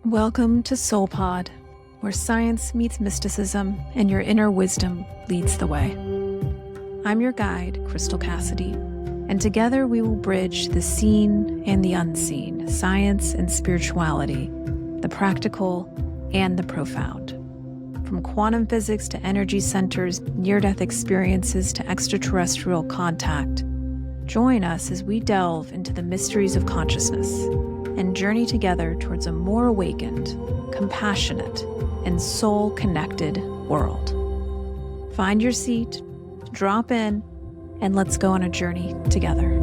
Welcome to SoulPod, where science meets mysticism and your inner wisdom leads the way. I'm your guide, Crystal Cassidy, and together we will bridge the seen and the unseen, science and spirituality, the practical and the profound. From quantum physics to energy centers, near-death experiences to extraterrestrial contact, join us as we delve into the mysteries of consciousness and journey together towards a more awakened, compassionate, and soul-connected world. Find your seat, drop in, and let's go on a journey together.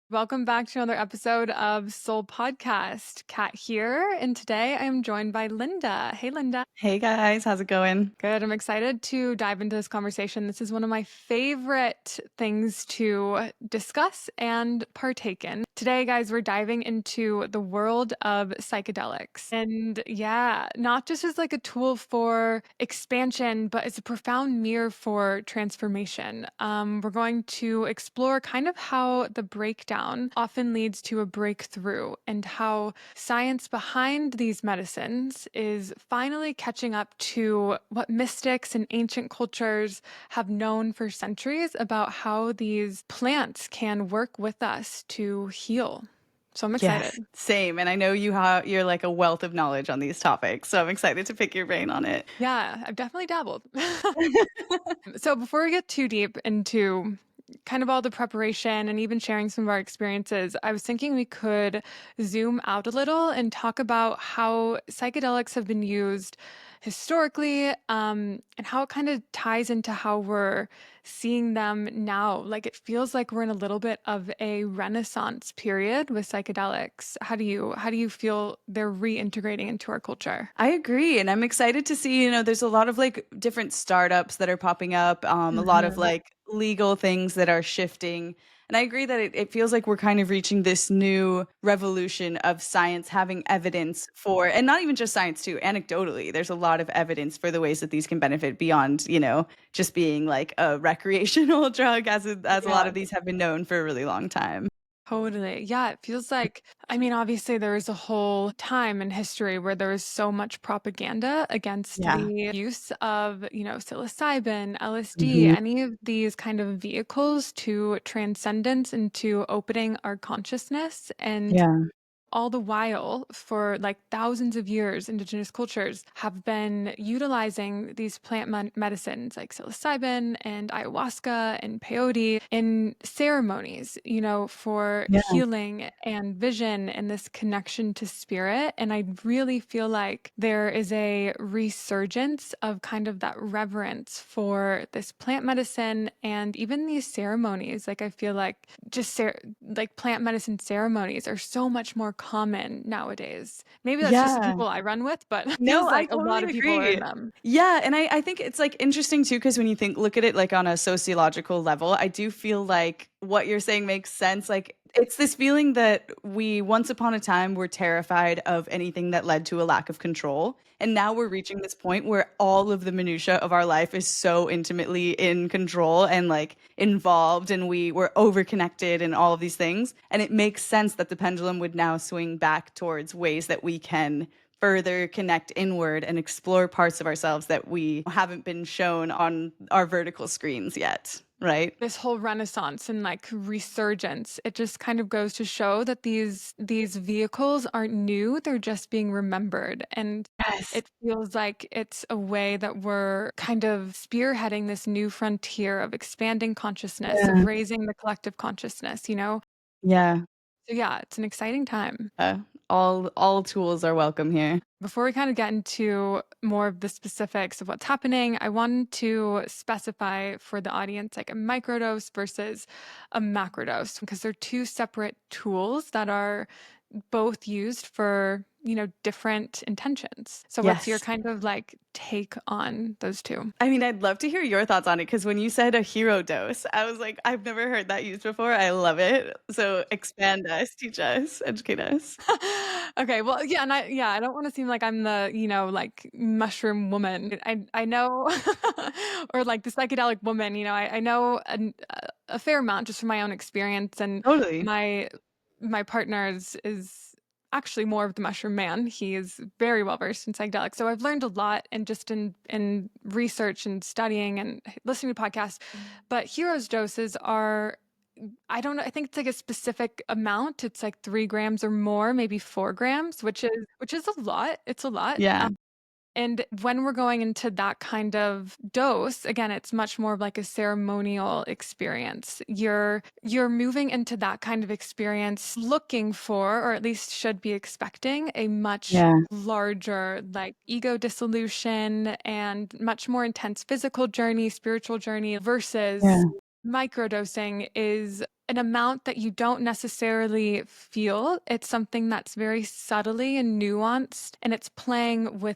Welcome back to another episode of SoulPodcast. Kat here, and today I am joined by Linda. Hey, Linda. Hey guys, how's it going? Good. I'm excited to dive into this conversation. This is one of my favorite things to discuss and partake in. Today, guys, we're diving into the world of psychedelics. And yeah, not just as like a tool for expansion, but it's a profound mirror for transformation. We're going to explore kind of how the breakdown often leads to a breakthrough and how science behind these medicines is finally catching up to what mystics and ancient cultures have known for centuries about how these plants can work with us to heal. So I'm excited. Yes, same. And I know you're like a wealth of knowledge on these topics, so I'm excited to pick your brain on it. Yeah, I've definitely dabbled. So before we get too deep into kind of all the preparation and even sharing some of our experiences, I was thinking we could zoom out a little and talk about how psychedelics have been used historically, and how it kind of ties into how we're seeing them now. Like it feels like we're in a little bit of a renaissance period with psychedelics. How do you feel they're reintegrating into our culture? I agree, and I'm excited to see, there's a lot of like different startups that are popping up, a lot of Mhm. like legal things that are shifting. And I agree that it feels like we're kind of reaching this new revolution of science having evidence for, and not even just science too, anecdotally, there's a lot of evidence for the ways that these can benefit beyond, just being like a recreational drug as a lot Yeah. of these have been known for a really long time. Totally. Yeah, it feels like, I mean, obviously, there was a whole time in history where there was so much propaganda against the Yeah. use of, psilocybin, LSD, Mhm. any of these kind of vehicles to transcendence and to opening our consciousness. And Yeah. all the while, for like thousands of years, indigenous cultures have been utilizing these plant medicines like psilocybin and ayahuasca and peyote in ceremonies, for Yeah. healing and vision and this connection to spirit. And I really feel like there is a resurgence of kind of that reverence for this plant medicine and even these ceremonies. Like, I feel like like plant medicine ceremonies are so much more common nowadays. Maybe that's just the Yeah. people I run with, but it No, feels I like a lot totally of people are in agree. them. Yeah, and I think it's, like, interesting too, because when you look at it, like, on a sociological level, I do feel like what you're saying makes sense, like, it's this feeling that we once upon a time were terrified of anything that led to a lack of control, and now we're reaching this point where all of the minutia of our life is so intimately in control and, like, involved, and we're overconnected and all of these things, and it makes sense that the pendulum would now swing back towards ways that we can further connect inward and explore parts of ourselves that we haven't been shown on our vertical screens yet, right? This whole renaissance and like resurgence, it just kind of goes to show that these vehicles aren't new, they're just being remembered. And Yes. it feels like it's a way that we're kind of spearheading this new frontier of expanding consciousness, Yeah. of raising the collective consciousness. Yeah. So yeah, it's an exciting time. Uh, all tools are welcome here. Before we kind of get into more of the specifics of what's happening, I wanted to specify for the audience like a microdose versus a macrodose because they're two separate tools that are both used for, different intentions. So what's your Yes. kind of like take on those two? I mean, I'd love to hear your thoughts on it because when you said a hero dose, I was like, I've never heard that used before. I love it. So expand us, teach us, educate us. Okay, well, yeah, and I don't want to seem like I'm the, like mushroom woman. I know or like the psychedelic woman, I know a fair amount just from my own experience, and Totally. my partner is actually more of the mushroom man. He is very well versed in psychedelics. So I've learned a lot and just in research and studying and listening to podcasts. But Heroes doses are, I don't know, I think it's like a specific amount. It's like 3 grams or more, maybe 4 grams, which is a lot. It's a lot. Yeah. And when we're going into that kind of dose, again, it's much more of like a ceremonial experience. You're moving into that kind of experience looking for, or at least should be expecting, a much Yeah. larger like ego dissolution and much more intense physical journey, spiritual journey versus Yeah. microdosing is an amount that you don't necessarily feel. It's something that's very subtly and nuanced, and it's playing with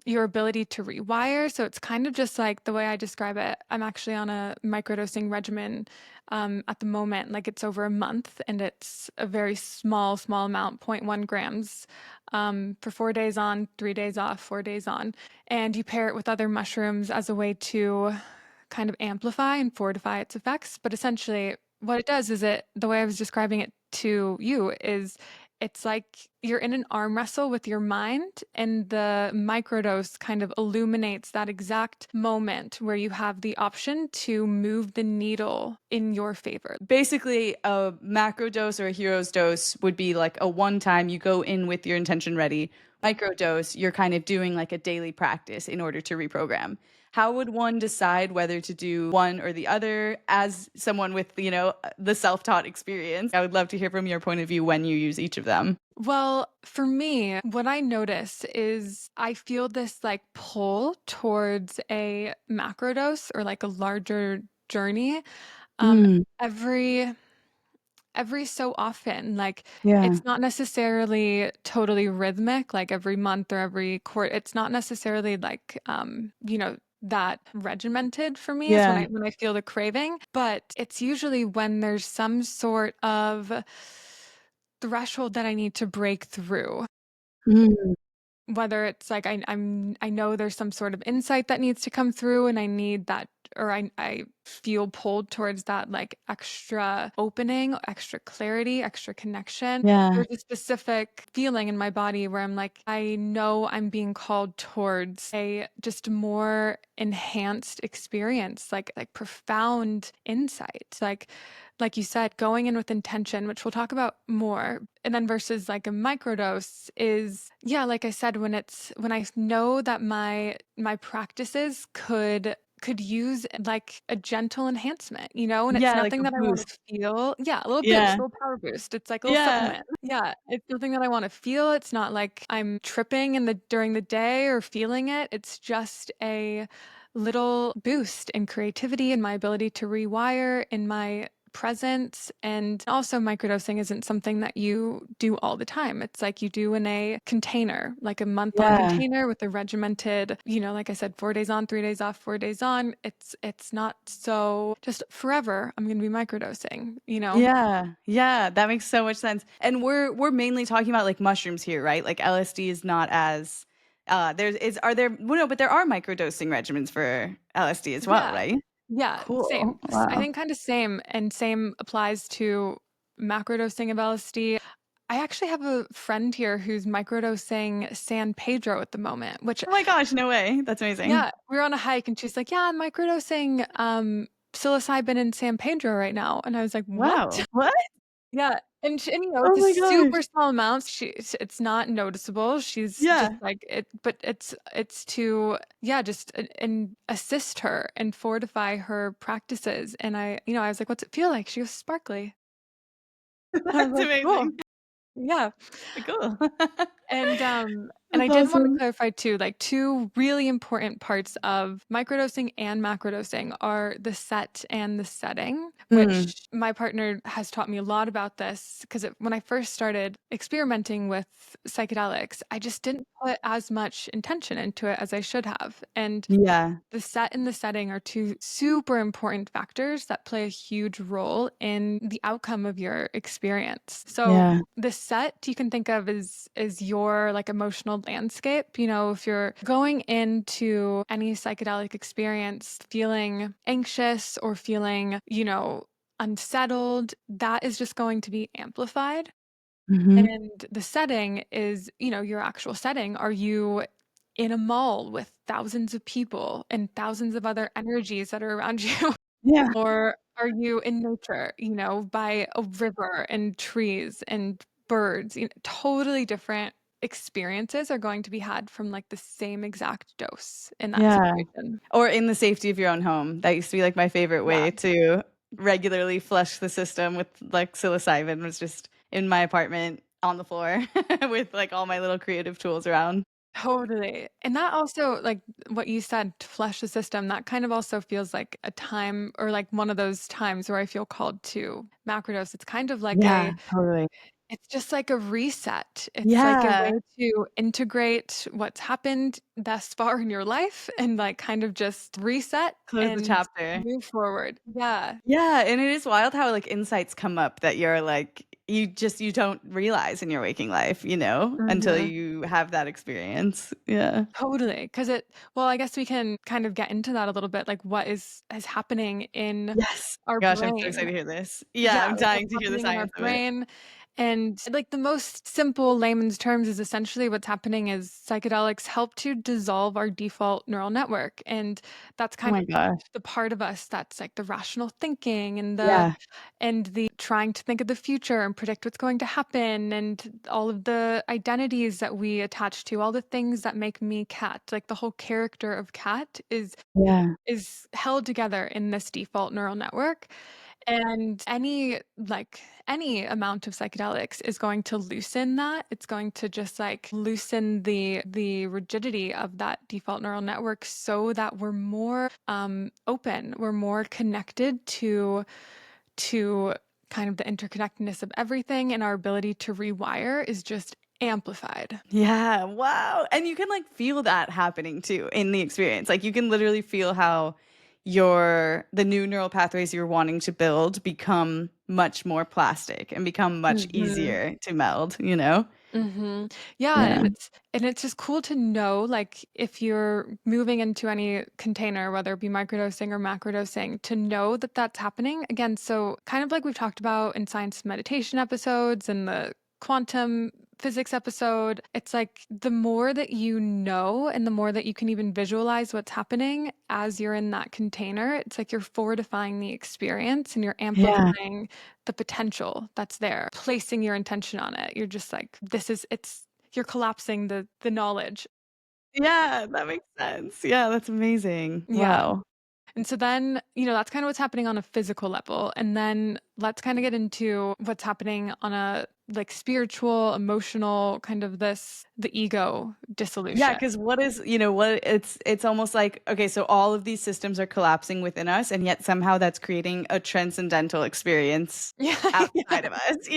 your ability to rewire. So it's kind of just like the way I describe it. I'm actually on a microdosing regimen at the moment. Like it's over a month, and it's a very small amount, zero point 0.1 grams for 4 days on, 3 days off, 4 days on. And you pair it with other mushrooms as a way to kind of amplify and fortify its effects. But essentially, what it does is the way I was describing it to you is it's like you're in an arm wrestle with your mind, and the microdose kind of illuminates that exact moment where you have the option to move the needle in your favor. Basically, a macro dose or a hero's dose would be like a one time you go in with your intention ready. Micro dose, you're kind of doing like a daily practice in order to reprogram. How would one decide whether to do one or the other as someone with, the self-taught experience? I would love to hear from your point of view when you use each of them. Well, for me, what I notice is I feel this like pull towards a macrodose or like a larger journey um, Mm, every so often. Like yeah. it's not necessarily totally rhythmic, like every month or every quarter. It's not necessarily like that regimented for me is when Yeah. I feel the craving, but it's usually when there's some sort of threshold that I need to break through. Mm, Whether it's like I know there's some sort of insight that needs to come through, and I need that, or I feel pulled towards that like extra opening, extra clarity, extra connection. yeah. There's a specific feeling in my body where I'm like, I know I'm being called towards a just more enhanced experience, like profound insight. Like you said, going in with intention, which we'll talk about more. And then versus like a microdose is, yeah, like I said, when I know that my practices could use like a gentle enhancement, and it's Yeah, like nothing a that I want boost. to feel. Yeah, a little boost, Yeah. a little power boost. It's like a little Yeah. supplement. Yeah, it's nothing that I want to feel. It's not like I'm tripping during the day or feeling it. It's just a little boost in creativity and my ability to rewire in my presence. And also, microdosing isn't something that you do all the time. It's like you do in a container, like a month-long Yeah. container with a regimented, like I said, 4 days on, 3 days off, 4 days on. It's not so just forever I'm going to be microdosing. Yeah. Yeah, that makes so much sense. And we're mainly talking about like mushrooms here, right? Like LSD is not as are there well, no, but there are microdosing regimens for LSD as well, Yeah. right? Yeah, Cool. same. I Wow. think kind of same, and same applies to macrodosing of LSD. I actually have a friend here who's microdosing San Pedro at the moment, which, Oh my gosh, no way. That's amazing. yeah, we were on a hike and she's like, "Yeah, I'm microdosing psilocybin in San Pedro right now." And I was like, "What?" Wow. What? Yeah, and Oh it's a my gosh. super small amounts. It's not noticeable. She's just Yeah. like it, but it's to, yeah, just and assist her and fortify her practices. And I was like, "What's it feel like?" She goes, "Sparkly." I was That's like, "Cool." amazing. Yeah. Cool. And I That's did want to awesome. clarify too, like two really important parts of microdosing and macrodosing are the set and the setting, Mm. which my partner has taught me a lot about this because when I first started experimenting with psychedelics, I just didn't put as much intention into it as I should have. And Yeah. the set and the setting are two super important factors that play a huge role in the outcome of your experience. So Yeah. the set you can think of as your like emotional landscape. If you're going into any psychedelic experience feeling anxious or feeling, unsettled, that is just going to be amplified. Mhm. And the setting is, your actual setting. Are you in a mall with thousands of people and thousands of other energies that are around you? Yeah. Or are you in nature, by a river and trees and birds? Totally different experiences are going to be had from like the same exact dose in that Yeah. situation. Or in the safety of your own home. That used to be, like, my favorite Yeah. way to regularly flush the system with, like, psilocybin was just in my apartment on the floor with, like, all my little creative tools around. Totally. And that also, like what you said, to flush the system, that kind of also feels like a time or like one of those times where I feel called to macrodose. It's kind of like Yeah, totally. it's just like a reset. It's like a way Yeah. to integrate what's happened thus far in your life and like kind of just reset Close the and chapter. move forward. Yeah. Yeah, and it is wild how, like, insights come up that you're like you don't realize in your waking life, until Mhm. you have that experience. Yeah. Totally. Well, I guess we can kind of get into that a little bit, like what is happening in Yes. our Gosh, I'm so excited brain. to hear this. Yeah, Yeah, I'm like what's dying to hear the happening in our science of it. brain. And like the most simple layman's terms is essentially what's happening is psychedelics help to dissolve our default neural network. And that's Oh kind my of gosh. the part of us that's like the rational thinking and the Yeah. and the trying to think of the future and predict what's going to happen and all of the identities that we attach to, all the things that make me cat. Like the whole character of cat Yeah. is held together in this default neural network. And any amount of psychedelics is going to loosen that. It's going to just like loosen the rigidity of that default neural network so that we're more open, we're more connected to kind of the interconnectedness of everything, and our ability to rewire is just amplified. Yeah, wow, and you can, like, feel that happening too in the experience, like, you can literally feel how the new neural pathways you're wanting to build become much more plastic and become much Mhm. easier to meld? Yeah, Yeah. and it's just cool to know, like, if you're moving into any container, whether it be microdosing or macrodosing, to know that that's happening. Again, so kind of like we've talked about in science meditation episodes and the quantum physics episode, it's like the more that you know and the more that you can even visualize what's happening as you're in that container, it's like you're fortifying the experience and you're Yeah. amplifying the potential that's there, placing your intention on it. You're just like, you're collapsing the knowledge. Yeah, that makes sense. Yeah, that's amazing. Yeah. Wow. And so then, that's kind of what's happening on a physical level. And then let's kind of get into what's happening on a like spiritual, emotional, kind of the ego Yeah, dissolution. because what is what it's almost like, okay, so all of these systems are collapsing within us, and yet somehow that's creating a transcendental experience Yeah. outside of us?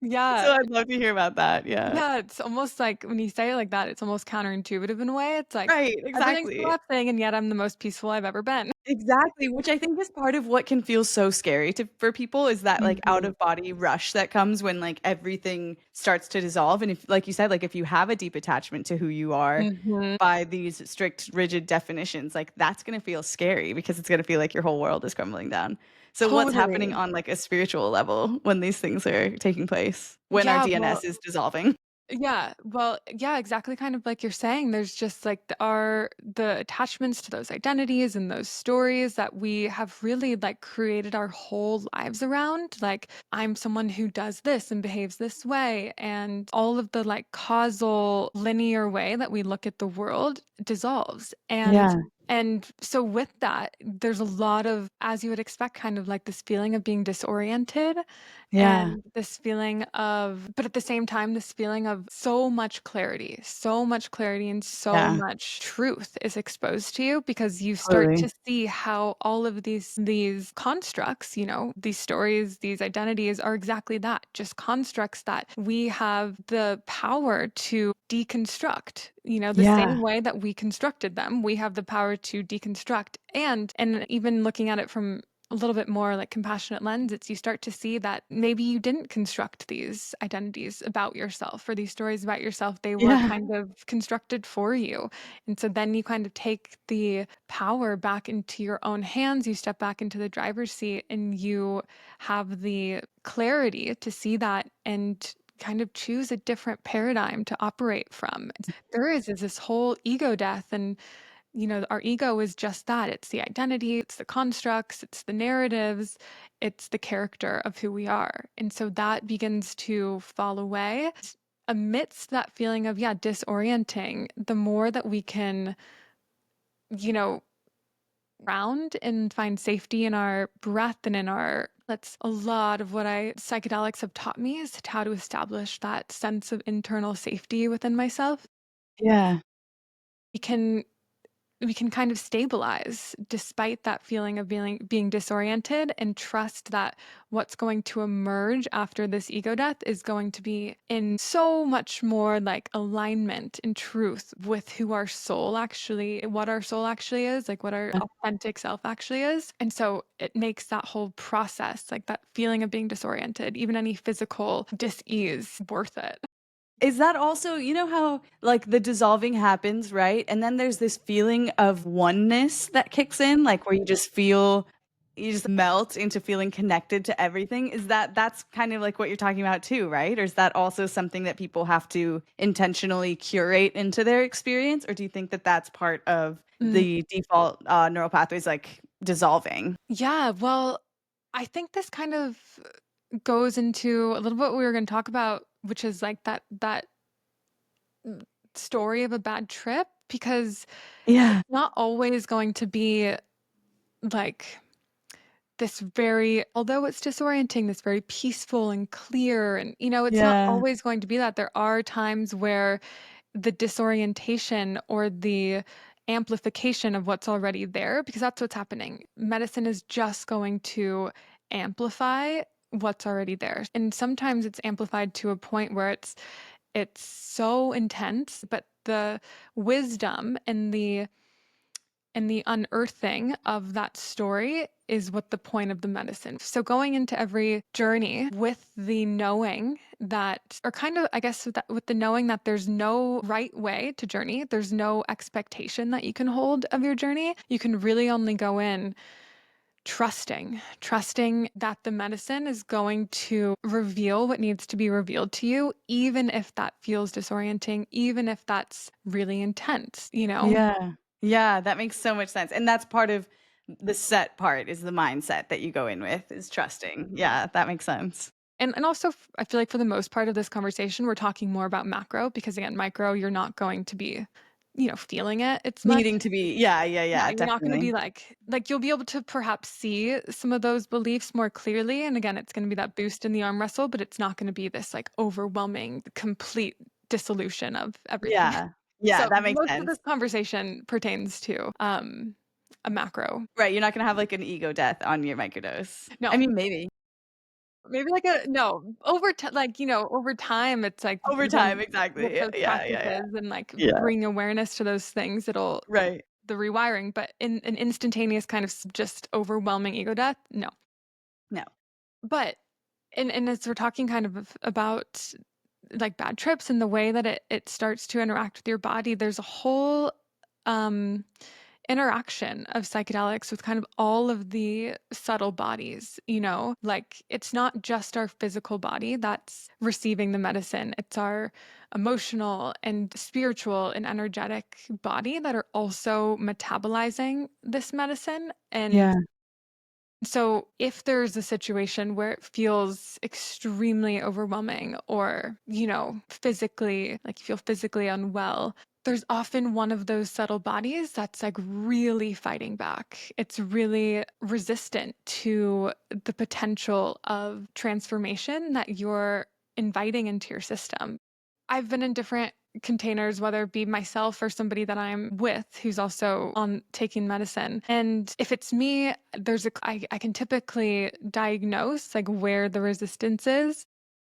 Yeah. So I'd love to hear about that, yeah. Yeah. It's almost like when you say it like that, it's almost counterintuitive in a way. It's like Right, everything's exactly. collapsing and yet I'm the most peaceful I've ever been. Exactly, which I think is part of what can feel so scary for people is that, like, out Mhm. of body rush that comes when, like, everything starts to dissolve, and if, like you said, like, if you have a deep attachment to who you are Mhm. by these strict, rigid definitions, like, that's gonna feel scary because it's gonna feel like your whole world is crumbling down. So what's happening Totally. on, like, a spiritual level when these things are taking place, when our Yeah, well, DNS is dissolving? yeah, well, yeah, exactly kind of like you're saying. There's just like the attachments to those identities and those stories that we have really like created our whole lives around. Like, I'm someone who does this and behaves this way. And all of the like causal linear way that we look at the world dissolves. Yeah, And so with that, there's a lot of, as you would expect, kind of like this feeling of being disoriented yeah, and this feeling of, but at the same time, this feeling of so much clarity and so yeah, much truth is exposed to you because you start totally. to see how all of these constructs, these stories, these identities are exactly that, just constructs that we have the power to deconstruct. The Yeah, same way that we constructed them, we have the power to deconstruct. And even looking at it from a little bit more like compassionate lens, it's you start to see that maybe you didn't construct these identities about yourself or these stories about yourself. They were Yeah. kind of constructed for you. And so then you kind of take the power back into your own hands. You step back into the driver's seat and you have the clarity to see that and kind of choose a different paradigm to operate from. There is this whole ego death, and our ego is just that. It's the identity, it's the constructs, it's the narratives, it's the character of who we are. And so that begins to fall away. Amidst that feeling of, disorienting, the more that we can, you know, ground and find safety in our breath and in our, that's a lot of what psychedelics have taught me, is how to establish that sense of internal safety within myself. Yeah. We can kind of stabilize despite that feeling of being disoriented, and trust that what's going to emerge after this ego death is going to be in so much more like alignment and truth with what our soul actually is, like what our authentic self actually is. And so it makes that whole process, like that feeling of being disoriented, even any physical dis-ease, worth it. Is that also, how like the dissolving happens, right? And then there's this feeling of oneness that kicks in, like where you just melt into feeling connected to everything. That's kind of like what you're talking about too, right? Or is that also something that people have to intentionally curate into their experience? Or do you think that that's part of the default neural pathways, like dissolving? Yeah, well, I think this kind of goes into a little bit what we were going to talk about, which is like that story of a bad trip, because Yeah. it's not always going to be like this very, although it's disorienting, this very peaceful and clear, and it's not Yeah. always going to be that. There are times where the disorientation or the amplification of what's already there, because that's what's happening. Medicine is just going to amplify what's already there. And sometimes it's amplified to a point where it's so intense, but the wisdom and the unearthing of that story is what the point of the medicine. So going into every journey with the knowing that, or kind of, I guess, with the knowing that there's no right way to journey, there's no expectation that you can hold of your journey. You can really only go in trusting that the medicine is going to reveal what needs to be revealed to you, even if that feels disorienting, even if that's really intense. Yeah. Yeah, that makes so much sense. And that's part of the set part, is the mindset that you go in with, is trusting. Yeah, that makes sense. And also, I feel like for the most part of this conversation, we're talking more about macro, because again, micro, you're not going to be, feeling it. It's much. Needing to be, yeah, yeah, Yeah, yeah, you're not going to be definitely. like you'll be able to perhaps see some of those beliefs more clearly. And again, it's going to be that boost in the arm wrestle, but it's not going to be this like overwhelming, complete dissolution of everything. Yeah. Yeah, So that makes most of sense. this conversation pertains to a macro. Right, you're not gonna have, like, an ego death on your microdose. I No, mean, maybe. maybe like a no over time, like over time, it's like Over time, even with exactly. Yeah, those yeah, yeah, yeah. practices and like Yeah. bring awareness to those things, it'll Right. the rewiring. But in an instantaneous kind of just overwhelming ego death, no. No. But and as we're talking kind of about like bad trips and the way that it starts to interact with your body, there's a whole um interaction of psychedelics with kind of all of the subtle bodies, like it's not just our physical body that's receiving the medicine, it's our emotional and spiritual and energetic body that are also metabolizing this medicine. And Yeah. so if there's a situation where it feels extremely overwhelming, or, physically, like you feel physically unwell, there's often one of those subtle bodies that's like really fighting back. It's really resistant to the potential of transformation that you're inviting into your system. I've been in different containers, whether it be myself or somebody that I'm with who's also on taking medicine. And if it's me, I can typically diagnose like where the resistance is.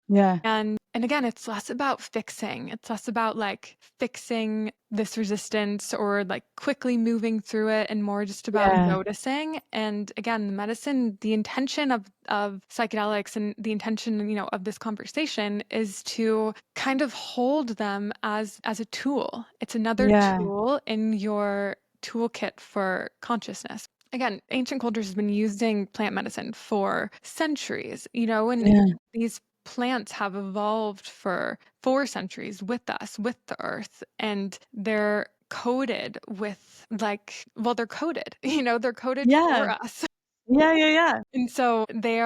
Yeah. And again, it's less about fixing. It's less about like fixing this resistance or like quickly moving through it, and more just about Yeah. noticing. And again, the medicine, the intention of psychedelics and the intention, of this conversation is to kind of hold them as a tool. It's another Yeah. tool in your toolkit for consciousness. Again, ancient cultures have been using plant medicine for centuries, and Yeah. these plants have evolved for centuries with us, with the earth, and they're coded with they're coded, they're coded Yeah. for us. Yeah, yeah, yeah. And so they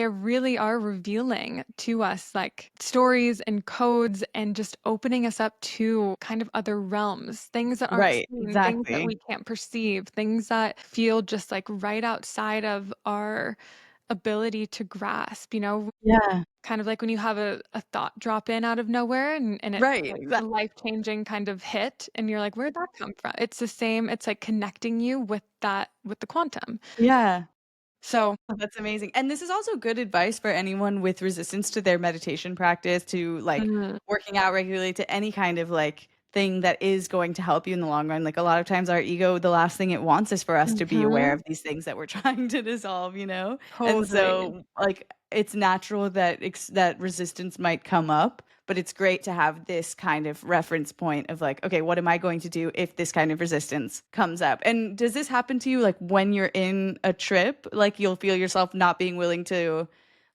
really are revealing to us like stories and codes, and just opening us up to kind of other realms, things that aren't Right, seen, things that exactly. we can't perceive, things that feel just like right outside of our ability to grasp, Yeah. kind of like when you have a thought drop in out of nowhere, and it's Right, like a exactly. life-changing kind of hit, and you're like, "Where'd that come from?" It's the same, it's like connecting you with the quantum. Yeah. So Oh, that's amazing. And this is also good advice for anyone with resistance to their meditation practice, to like Mhm, working out regularly, to any kind of like thing that is going to help you in the long run. Like a lot of times our ego, the last thing it wants is for us to be aware mhm, of these things that we're trying to dissolve, you know? And totally. so like it's natural that that resistance might come up, but it's great to have this kind of reference point of like, okay, what am I going to do if this kind of resistance comes up? And does this happen to you like when you're in a trip, like you'll feel yourself not being willing to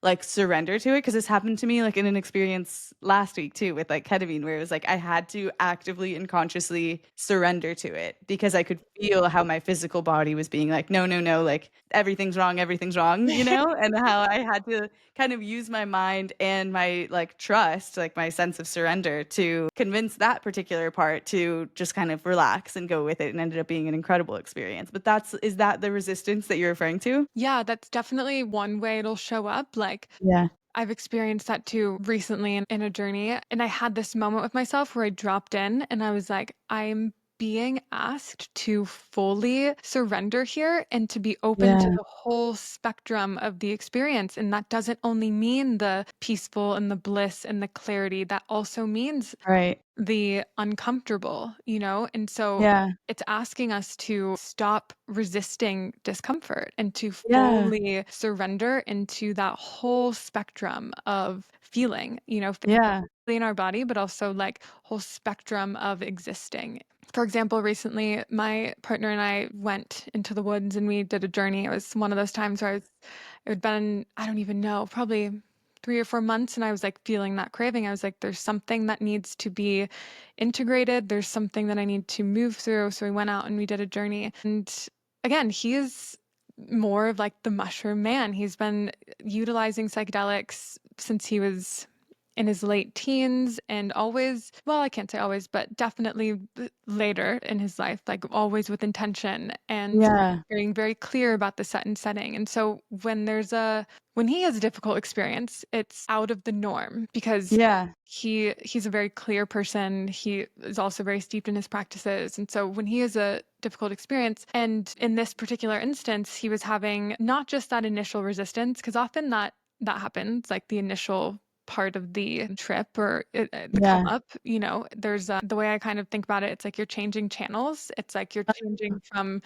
like surrender to it? Because this happened to me like in an experience last week too with like ketamine, where it was like I had to actively and consciously surrender to it because I could feel how my physical body was being like, no, no, no, like everything's wrong, you know? And how I had to kind of use my mind and my like trust, like my sense of surrender, to convince that particular part to just kind of relax and go with it, and ended up being an incredible experience. But is that the resistance that you're referring to? Yeah, that's definitely one way it'll show up, like, Yeah. I've experienced that too recently in a journey, and I had this moment with myself where I dropped in and I was like, "I'm being asked to fully surrender here and to be open to Yeah. the whole spectrum of the experience." And that doesn't only mean the peaceful and the bliss and the clarity, that also means Right. the uncomfortable, And so Yeah. it's asking us to stop resisting discomfort and to Yeah. fully surrender into that whole spectrum of feeling, Yeah. physically in our body, but also like whole spectrum of existing. For example, recently my partner and I went into the woods and we did a journey. It was one of those times where it had been, I don't even know, probably 3 or 4 months, and I was like feeling that craving. I was like, there's something that needs to be integrated. There's something that I need to move through. So we went out and we did a journey. And again, he is more of like the mushroom man. He's been utilizing psychedelics since he was in his late teens, and always, well, I can't say always, but definitely later in his life, like always with intention and Yeah. being very clear about the set and setting. And so when he has a difficult experience, it's out of the norm because Yeah. he's a very clear person. He is also very steeped in his practices. And so when he has a difficult experience, and in this particular instance, he was having not just that initial resistance, because often that happens, like the initial part of the trip or the come Yeah. up, there's the way I kind of think about it, it's like you're changing channels. It's like you're changing from,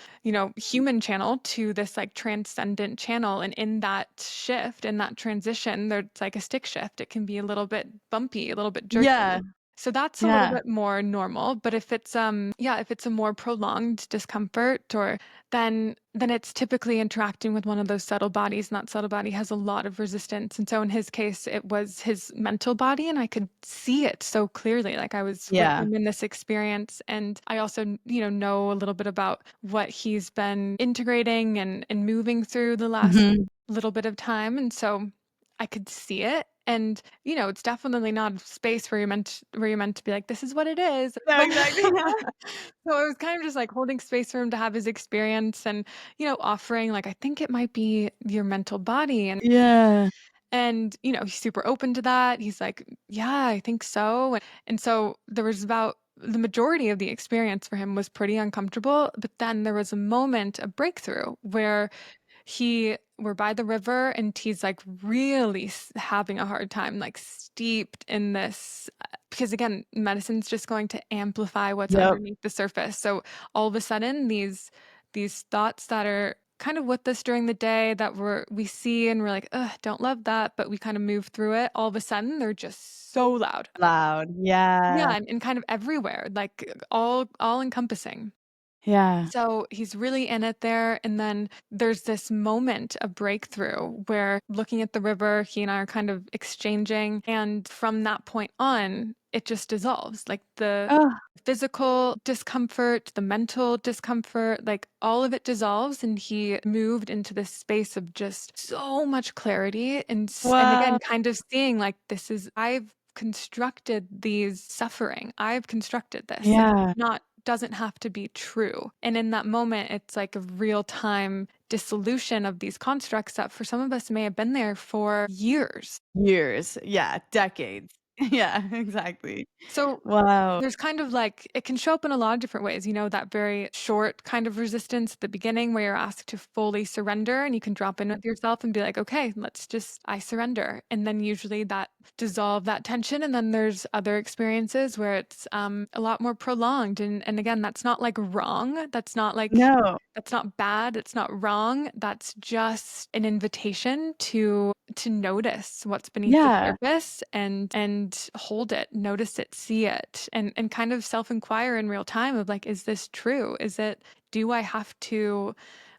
human channel to this like transcendent channel. And in that shift, in that transition, there's like a stick shift. It can be a little bit bumpy, a little bit Yeah. jerky. So that's a little Yeah. bit more normal. But if it's yeah, if it's a more prolonged discomfort, or then it's typically interacting with one of those subtle bodies, and that subtle body has a lot of resistance. And so in his case, it was his mental body, and I could see it so clearly. Like I was with Yeah. him in this experience, and I also, know a little bit about what he's been integrating and moving through the last Mhm. little bit of time. And so I could see it. And, it's definitely not a space where you're meant to be like, this is what it is. No, But exactly. so I was kind of just like holding space for him to have his experience, and, offering like, I think it might be your mental body. Yeah. And, he's super open to that. He's like, yeah, I think so. And so there was about the majority of the experience for him was pretty uncomfortable. But then there was a moment, a breakthrough, where we're by the river and he's like really having a hard time, like steeped in this, because again, medicine's just going to amplify what's Yep. underneath the surface. So all of a sudden, these thoughts that are kind of with us during the day that we see and we're like, ugh, don't love that, but we kind of move through it. All of a sudden, they're just so loud. Loud. Yeah, Yeah. and kind of everywhere, like all encompassing. Yeah. So he's really in it there. And then there's this moment of breakthrough where looking at the river, he and I are kind of exchanging. And from that point on, it just dissolves. Like the Oh, physical discomfort, the mental discomfort, like all of it dissolves. And he moved into this space of just so much clarity. And wow. again, kind of seeing like, I've constructed these suffering. I've constructed this. Like, Yeah. not doesn't have to be true. And in that moment, it's like a real time dissolution of these constructs that for some of us may have been there for years. Years. Yeah. Decades. Yeah, exactly. So Wow. there's kind of like, it can show up in a lot of different ways. That very short kind of resistance at the beginning where you're asked to fully surrender and you can drop in with yourself and be like, okay, I surrender. And then usually that dissolve that tension. And then there's other experiences where it's a lot more prolonged. And again, that's not like wrong. That's not like, No. that's not bad. It's not wrong. That's just an invitation to notice what's beneath the Yeah. surface and hold it, notice it, see it, and kind of self-inquire in real time of like, is this true? Do I have to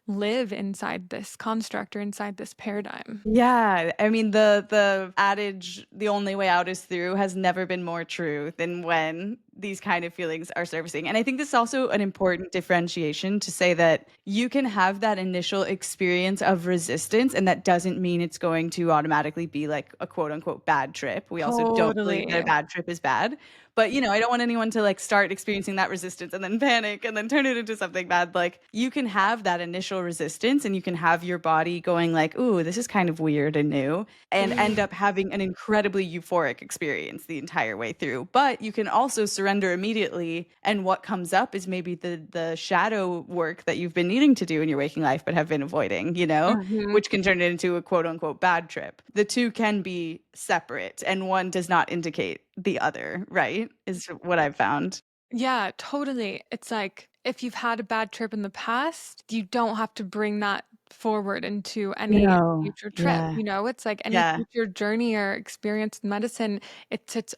live inside this construct or inside this paradigm? Yeah, I mean the adage the only way out is through has never been more true than when these kind of feelings are surfacing. And I think this is also an important differentiation to say that you can have that initial experience of resistance and that doesn't mean it's going to automatically be like a quote unquote bad trip. We also don't believe that Totally. a bad trip is bad. But I don't want anyone to like start experiencing that resistance and then panic and then turn it into something bad. Like you can have that initial resistance and you can have your body going like, "Ooh, this is kind of weird and new," and end up having an incredibly euphoric experience the entire way through. But you can also surrender immediately, and what comes up is maybe the shadow work that you've been needing to do in your waking life but have been avoiding, Mhm. which can turn it into a quote unquote bad trip. The two can be separate and one does not indicate the other, right? Is what I've found. Yeah, totally. It's like if you've had a bad trip in the past, you don't have to bring that forward into any No. future trip. Yeah. It's like any Yeah. future journey or experience in medicine, it's its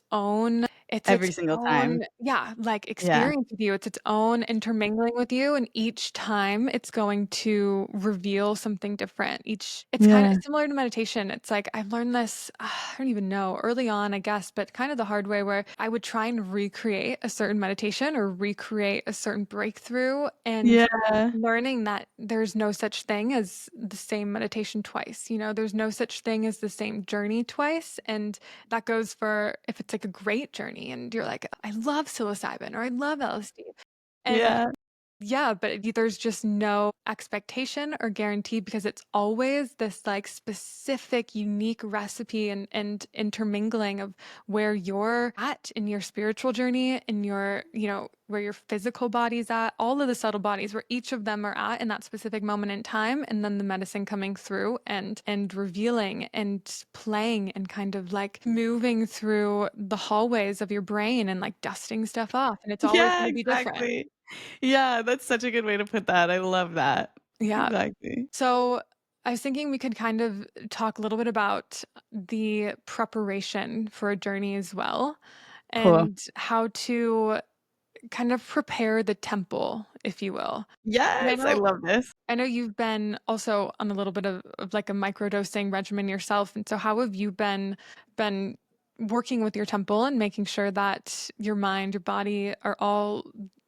Every single time. own, yeah, like Yeah. experience with you. It's its own intermingling with you. And each time it's going to reveal something different. It's kind of Yeah. similar to meditation. It's like I've learned this, I don't even know, early on, I guess, but kind of the hard way where I would try and recreate a certain meditation or recreate a certain breakthrough and Yeah. learning that there's no such thing as the same meditation twice. There's no such thing as the same journey twice. And that goes for if it's like a great journey and you're like, I love psilocybin or I love LSD. And Yeah. yeah, but there's just no expectation or guarantee because it's always this like specific, unique recipe and intermingling of where you're at in your spiritual journey, in your, where your physical body's at, all of the subtle bodies, where each of them are at in that specific moment in time, and then the medicine coming through and revealing and playing and kind of like moving through the hallways of your brain and like dusting stuff off. And it's always Yeah, going to be different. exactly. Yeah, that's such a good way to put that. I love that. Yeah. Exactly. So I was thinking we could kind of talk a little bit about the preparation for a journey as well, Cool. and how to kind of prepare the temple, if you will. And Yes, I love this. I know you've been also on a little bit of like a microdosing regimen yourself. And so how have you been working with your temple and making sure that your mind, your body are all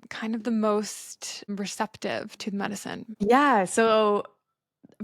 kind of the most receptive to the medicine? Yeah, so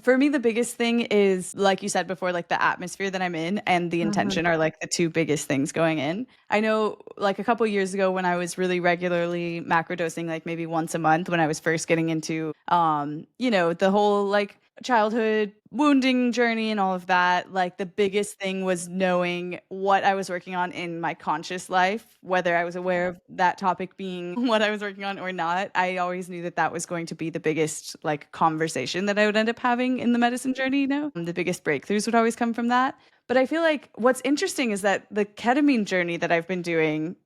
for me, the biggest thing is, like you said before, like the atmosphere that I'm in and the Mhm. intention are like the two biggest things going in. I know, like a couple years ago, when I was really regularly macrodosing, like maybe once a month, when I was first getting into, the whole like childhood wounding journey and all of that, like the biggest thing was knowing what I was working on in my conscious life, whether I was aware of that topic being what I was working on or not. I always knew that that was going to be the biggest like conversation that I would end up having in the medicine journey, you know? The biggest breakthroughs would always come from that. But I feel like what's interesting is that the ketamine journey that I've been doing,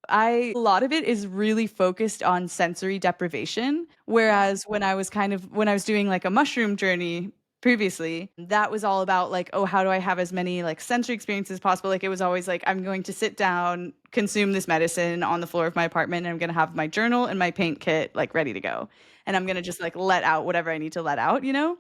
a lot of it is really focused on sensory deprivation. Whereas when I was doing like a mushroom journey previously, that was all about like, oh, how do I have as many like sensory experiences as possible? Like it was always like, I'm going to sit down, consume this medicine on the floor of my apartment, and I'm going to have my journal and my paint kit like ready to go. And I'm going to just like let out whatever I need to let out, you know?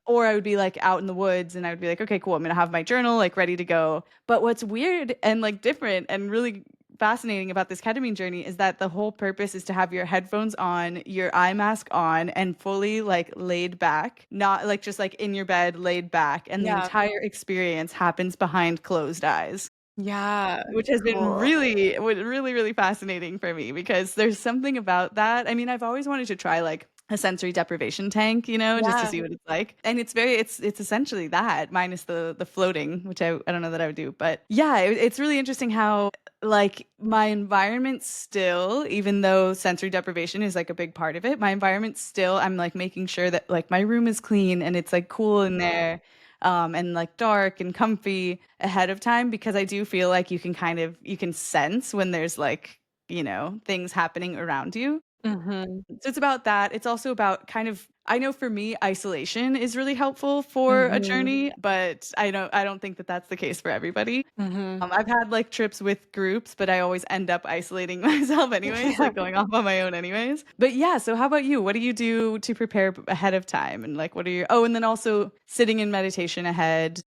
Or I would be like out in the woods and I would be like, okay, cool, I'm going to have my journal like ready to go. But what's weird and like different and really fascinating about this ketamine journey is that the whole purpose is to have your headphones on, your eye mask on, and fully like laid back, not like just like in your bed, laid back. And the entire experience happens behind closed eyes. Yeah. Which has been Cool. really fascinating for me because there's something about that. I mean, I've always wanted to try like a sensory deprivation tank, you know, just to see what it's like. And it's essentially that minus the floating, which I don't know that I would do. But yeah, it's really interesting how like my environment still, even though sensory deprivation is like a big part of it, my environment still, I'm like making sure that like my room is clean and it's like cool in there, and like dark and comfy ahead of time, because I do feel like you can sense when there's like, you know, things happening around you. So it's about that. It's also about kind of, I know for me, isolation is really helpful for a journey, but I don't think that that's the case for everybody. I've had like trips with groups, but I always end up isolating myself anyways, like going off on my own anyways. But yeah, so how about you? What do you do to prepare ahead of time? And like, what are your, oh, and then also sitting in meditation ahead.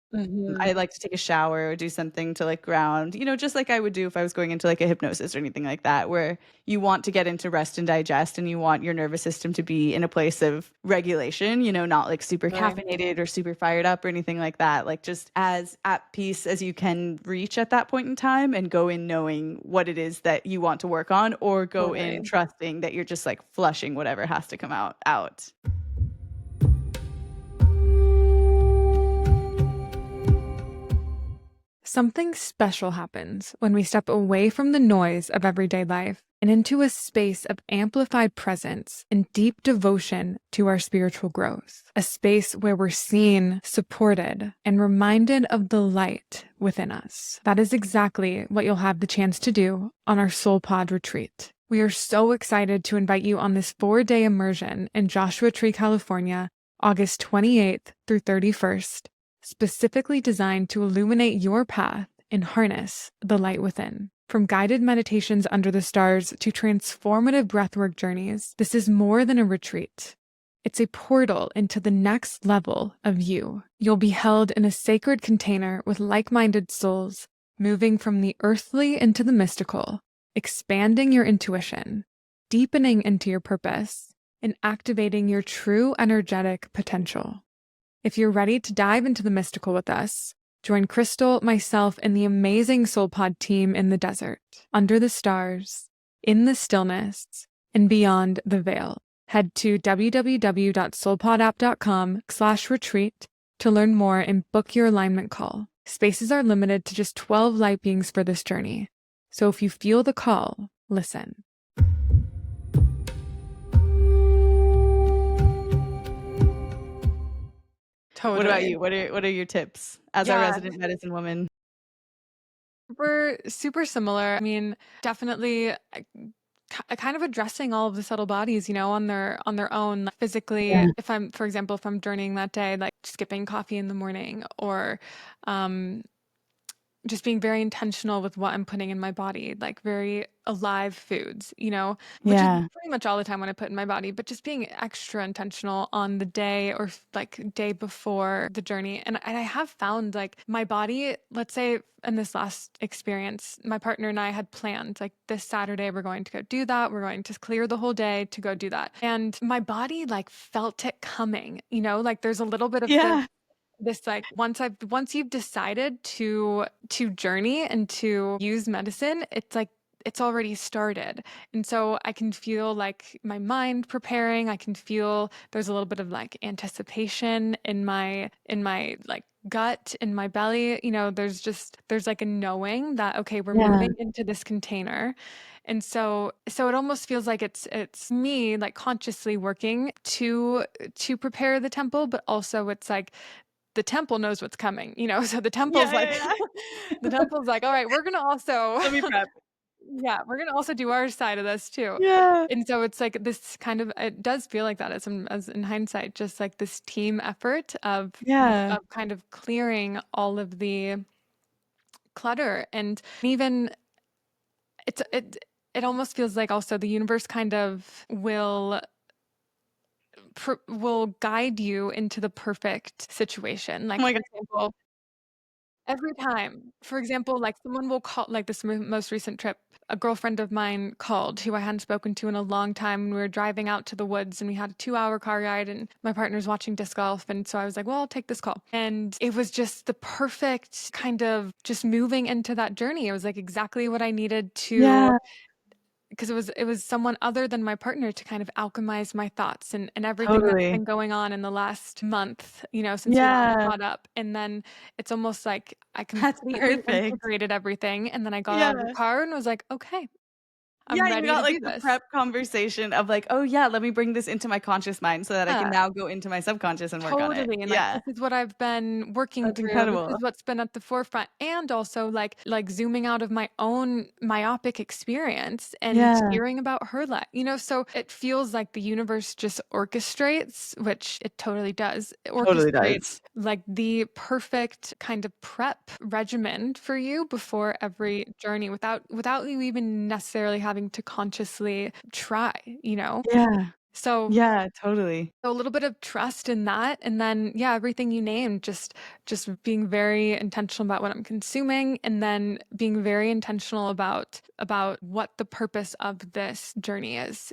I like to take a shower or do something to like ground, you know, just like I would do if I was going into like a hypnosis or anything like that, where you want to get into rest and digest and you want your nervous system to be in a place of regulation, you know, not like super caffeinated or super fired up or anything like that. Like just as at peace as you can reach at that point in time, and go in knowing what it is that you want to work on, or go in trusting that you're just like flushing whatever has to come out. Something special happens when we step away from the noise of everyday life and into a space of amplified presence and deep devotion to our spiritual growth. A space where we're seen, supported, and reminded of the light within us. That is exactly what you'll have the chance to do on our SoulPod retreat. We are so excited to invite you on this 4-day immersion in Joshua Tree, California, August 28th through 31st. Specifically designed to illuminate your path and harness the light within. From guided meditations under the stars to transformative breathwork journeys, this is more than a retreat. It's a portal into the next level of you. You'll be held in a sacred container with like-minded souls, moving from the earthly into the mystical, expanding your intuition, deepening into your purpose, and activating your true energetic potential. If you're ready to dive into the mystical with us, join Crystal, myself, and the amazing SoulPod team in the desert, under the stars, in the stillness, and beyond the veil. Head to www.soulpodapp.com/retreat to learn more and book your alignment call. Spaces are limited to just 12 light beings for this journey. So if you feel the call, listen. Totally. What about you? What are your tips as a resident medicine woman? We're super similar. I mean, definitely kind of addressing all of the subtle bodies, you know, on their own physically. If I'm, for example, if I'm journeying that day, like skipping coffee in the morning, or just being very intentional with what I'm putting in my body, like very alive foods, you know, which is pretty much all the time when I put in my body, but just being extra intentional on the day or like day before the journey. And I have found like my body, let's say in this last experience, my partner and I had planned like this Saturday, we're going to go do that. We're going to clear the whole day to go do that. And my body like felt it coming, you know, like there's a little bit of this like once you've decided to journey and to use medicine, it's like it's already started. And so I can feel like my mind preparing. I can feel there's a little bit of like anticipation in my like gut, in my belly. There's like a knowing that, okay, we're moving into this container. And so it almost feels like it's me like consciously working to prepare the temple, but also it's like the temple knows what's coming, so the temple's like Yeah. the temple's like, all right, we're gonna also Let me prep. yeah, we're gonna also do our side of this too. Yeah. And so it's like this kind of, it does feel like that as in hindsight, just like this team effort of kind of clearing all of the clutter. And even it almost feels like also the universe kind of will guide you into the perfect situation. Oh Like, my for God. example, every time, for example, like someone will call, like this most recent trip, a girlfriend of mine called who I hadn't spoken to in a long time. And we were driving out to the woods and we had a 2-hour car ride and my partner's watching disc golf. And so I was like, well, I'll take this call. And it was just the perfect kind of just moving into that journey. It was like exactly what I needed to, because it was someone other than my partner to kind of alchemize my thoughts and everything that's been going on in the last month, since we last caught up. And then it's almost like I That's completely perfect. integrated everything. And then I got out of the car and was like, okay, I'm You ready got to do like the this. prep conversation of like, oh yeah, let me bring this into my conscious mind so that I can now go into my subconscious and work on it. Totally. And like, this is what I've been working That's through. incredible. This is what's been at the forefront. And also like zooming out of my own myopic experience and hearing about her life, so it feels like the universe just orchestrates, which it totally does. It orchestrates like the perfect kind of prep regimen for you before every journey without you even necessarily having to consciously try, So Yeah, totally. a little bit of trust in that. And then, everything you named, just being very intentional about what I'm consuming, and then being very intentional about what the purpose of this journey is,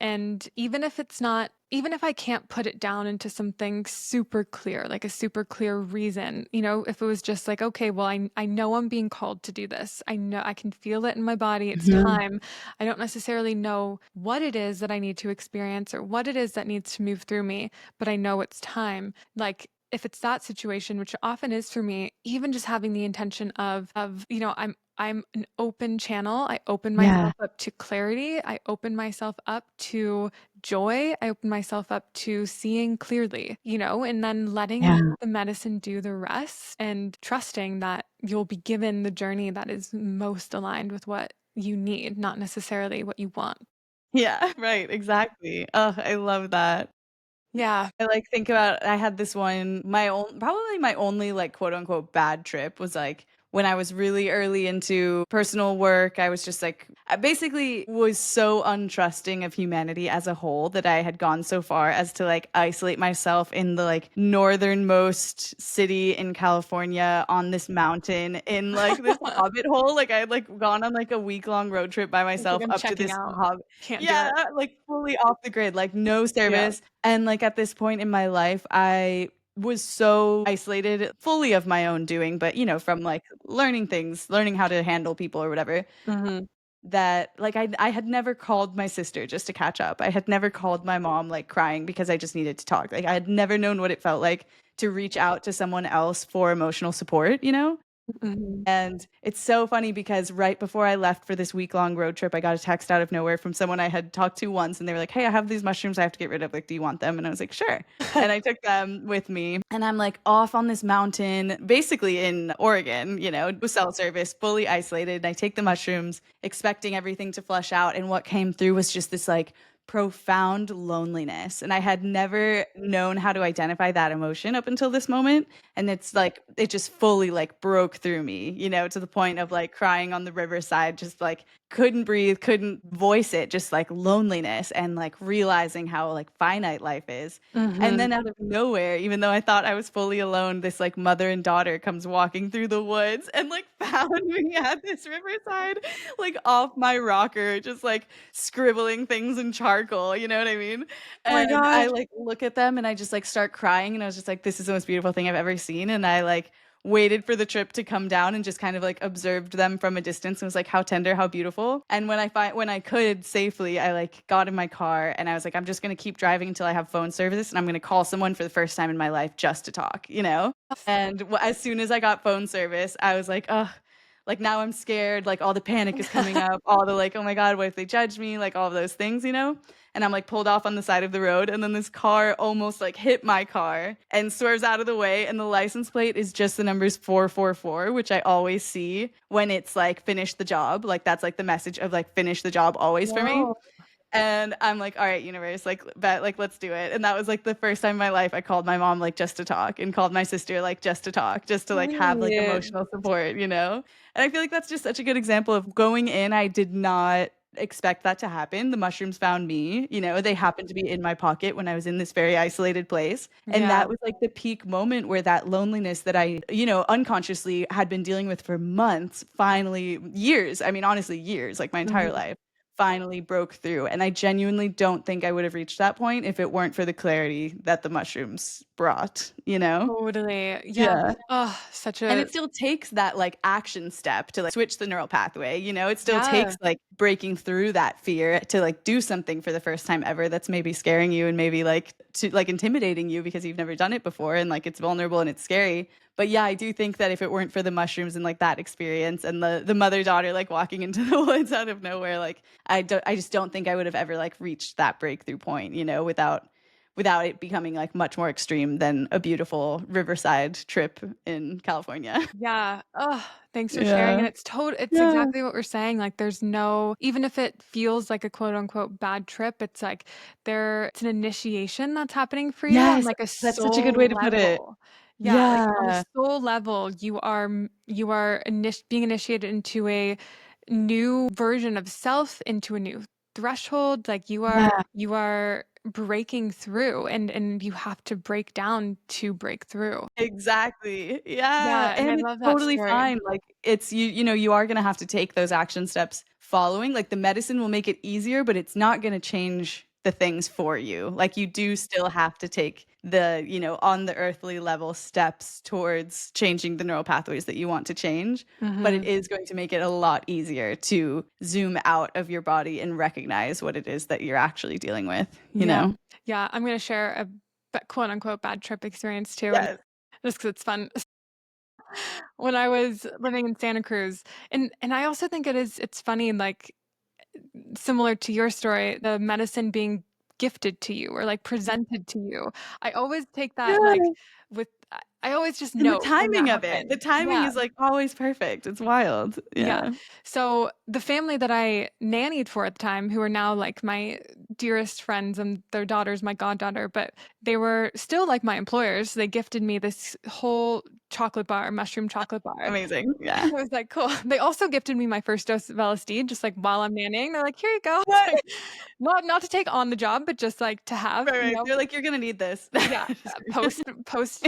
and even if it's not, even if I can't put it down into something super clear, like a super clear reason, if it was just like, okay, well, I know I'm being called to do this. I know I can feel it in my body. It's time. I don't necessarily know what it is that I need to experience or what it is that needs to move through me, but I know it's time. Like, if it's that situation, which often is for me, even just having the intention of I'm an open channel. I open myself up to clarity. I open myself up to joy. I open myself up to seeing clearly, and then letting the medicine do the rest and trusting that you'll be given the journey that is most aligned with what you need, not necessarily what you want. Yeah, right, exactly. Oh, I love that. Yeah. I like think about I had this one probably my only like quote unquote bad trip was like when I was really early into personal work. I was just like I basically was so untrusting of humanity as a whole that I had gone so far as to like isolate myself in the like northernmost city in California on this mountain in like this hobbit hole. Like I had like gone on like a week-long road trip by It's like myself I'm up to checking this out. hobbit. Can't do Yeah, it. like fully off the grid, like no Yeah. service. And like at this point in my life, I was so isolated, fully of my own doing, but from like learning things, learning how to handle people or whatever, that like I had never called my sister just to catch up. I had never called my mom like crying because I just needed to talk. Like I had never known what it felt like to reach out to someone else for emotional support. And it's so funny because right before I left for this week-long road trip, I got a text out of nowhere from someone I had talked to once, and they were like, "Hey, I have these mushrooms I have to get rid of. Like, do you want them?" And I was like, "Sure." And I took them with me, and I'm like off on this mountain, basically in Oregon, with cell service, fully isolated. And I take the mushrooms, expecting everything to flush out, and what came through was just this like profound loneliness. And I had never known how to identify that emotion up until this moment. And it's like, it just fully like broke through me, to the point of like crying on the riverside, just like couldn't breathe, couldn't voice it, just like loneliness and like realizing how like finite life is. And then out of nowhere, even though I thought I was fully alone, this like mother and daughter comes walking through the woods and like found me at this riverside, like off my rocker, just like scribbling things in charcoal, you know what I mean? Oh my And I gosh. like look at them and I just like start crying and I was just like, this is the most beautiful thing I've ever seen. And I like waited for the trip to come down and just kind of like observed them from a distance and was like, how tender, how beautiful. And when I could safely, I like got in my car and I was like, I'm just going to keep driving until I have phone service, and I'm going to call someone for the first time in my life just to talk, you know? And as soon as I got phone service, I was like, oh, like now I'm scared, like all the panic is coming up, all the like, oh my God, what if they judge me? Like all of those things, you know? And I'm like pulled off on the side of the road, and then this car almost like hit my car and swerves out of the way, and the license plate is just the numbers 444, which I always see when it's like finish the job. Like that's like the message of like finish the job always for me. Whoa. And I'm like, all right, universe, like bet, like let's do it. And that was like the first time in my life I called my mom like just to talk, and called my sister like just to talk, just to like have like Sweet. emotional support, you know? And I feel like that's just such a good example of going in. I did not expect that to happen. The mushrooms found me, you know, they happened to be in my pocket when I was in this very isolated place. And Yeah. that was like the peak moment where that loneliness that I, you know, unconsciously had been dealing with for months, finally, years, I mean, honestly, years, like my entire Mhm. life, finally broke through. And I genuinely don't think I would have reached that point if it weren't for the clarity that the mushrooms brought, you know? Totally. Yeah. Yeah. Oh, such And a it still takes that like action step to like switch the neural pathway, you know? It still yeah. takes like breaking through that fear to like do something for the first time ever that's maybe scaring you and maybe like to like intimidating you because you've never done it before, and like it's vulnerable and it's scary. But yeah, I do think that if it weren't for the mushrooms and like that experience and the mother-daughter like walking into the woods out of nowhere, like I just don't think I would have ever like reached that breakthrough point, you know, without it becoming like much more extreme than a beautiful riverside trip in California. Yeah. Oh, thanks for sharing. Yeah. And it's Yeah. exactly what we're saying. Like there's no, even if it feels like a quote unquote bad trip, it's like it's an initiation that's happening for you on Yes, like a that's such a good way soul to put it. level. Yeah, like on a Yeah. soul level, you are being initiated into a new version of self, into a new threshold. Like Yeah. you are breaking through, and you have to break down to break through. Exactly. Yeah, Yeah, and I and it's love that totally story. fine, like, it's you know, you are gonna have to take those action steps following, like, the medicine will make it easier, but it's not gonna change the things for you, like, you do still have to take the, you know, on the earthly level steps towards changing the neural pathways that you want to change, but it Mhm. is going to make it a lot easier to zoom out of your body and recognize what it is that you're actually dealing with, you Yeah. know? Yeah, I'm gonna share a quote unquote bad trip experience too, and Yes. just 'cause it's fun. When I was living in Santa Cruz, and I also think it's funny, like similar to your story, the medicine being gifted to you or like presented to you. I always take that like Yeah. with I always just And the note when that timing of it, the happens. timing Yeah. is, like, always perfect, it's wild, Yeah. yeah. So the family that I nannied for at the time, who are now like my dearest friends, and their daughter's my goddaughter, but they were still like my employers. They gifted me this whole chocolate bar, mushroom chocolate bar. Amazing, yeah. And I was like, cool. They also gifted me my first dose of LSD, just like while I'm nannying. They're like, here you go. It's What? like, not to take on the job, but just like to have, Right, right, they're like, "You're gonna need this." yeah, Just post,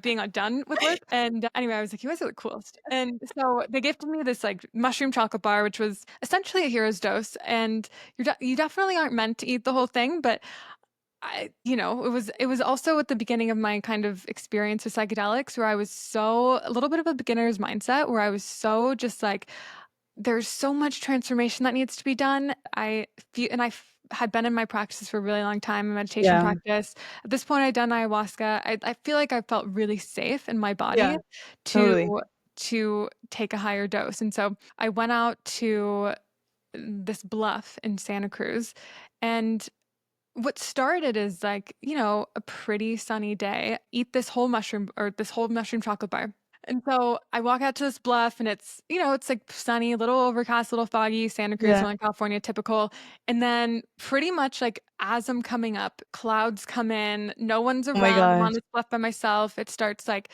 being done with work, and anyway, I was like, "You guys are the coolest." And so they gifted me this, like, mushroom chocolate bar, which was essentially a hero's dose, and you definitely aren't meant to eat the whole thing, but it was also at the beginning of my kind of experience with psychedelics, where I was a little bit of a beginner's mindset, where I was so just like, there's so much transformation that needs to be done. I feel, and had been in my practices for a really long time, a meditation Yeah, practice. At this point, I'd done ayahuasca. I feel like I felt really safe in my yeah, body totally. to take a higher dose. And so I went out to this bluff in Santa Cruz, and what started as like, a pretty sunny day, eat this whole mushroom chocolate bar. And so I walk out to this bluff, and it's like sunny, a little overcast, a little foggy, Santa Cruz, Yeah. Northern California, typical. And then pretty much like as I'm coming up, clouds come in, no one's Oh my around. I'm on gosh. this bluff by myself. It starts like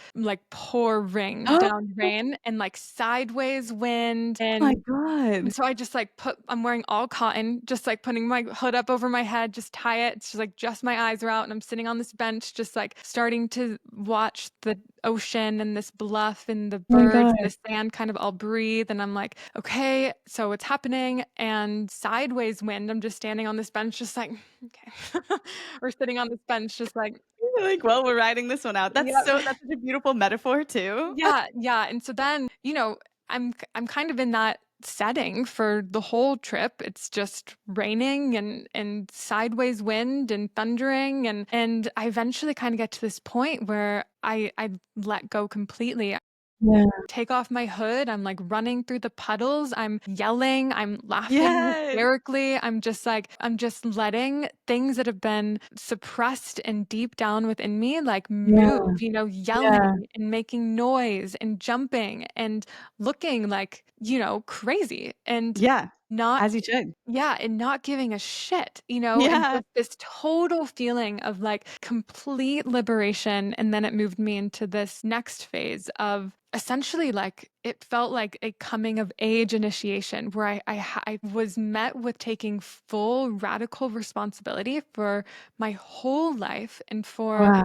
pouring down rain and like sideways wind. Oh my And god. so I just like I'm wearing all cotton, just like putting my hood up over my head, just tie it. It's just my eyes are out, and I'm sitting on this bench, just like starting to watch the ocean and this bluff and the Oh my birds and god. the sand kind of all breathe. And I'm like, okay, so it's happening. And sideways wind, I'm just standing on this bench, just like, okay. Or sitting on this bench, just like, Like, well, we're riding this one out. Yep. That's such a beautiful metaphor too. Yeah, yeah, and so then, I'm kind of in that setting for the whole trip. It's just raining and sideways wind and thundering, and I eventually kind of get to this point where I let go completely. Yeah. Take off my hood. I'm like running through the puddles. I'm yelling. I'm laughing Yes. hysterically. I'm just letting things that have been suppressed and deep down within me like move, yelling and making noise and jumping and looking like, crazy and Yeah, not as you should. yeah, and not giving a shit, and Yeah. just this total feeling of like complete liberation. And then it moved me into this next phase of essentially like it felt like a coming of age initiation where I was met with taking full radical responsibility for my whole life and for Wow.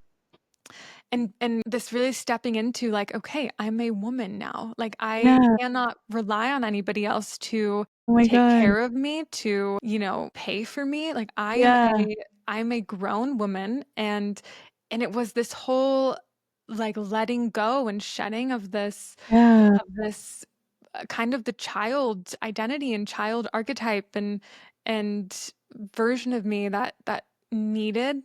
and this really stepping into like, okay, I'm a woman now. Like I Yeah. cannot rely on anybody else to Oh my take God. care of me, to, pay for me. Like Yeah. I'm a grown woman and it was this whole like letting go and shedding Yeah. of this kind of the child identity and child archetype and version of me that needed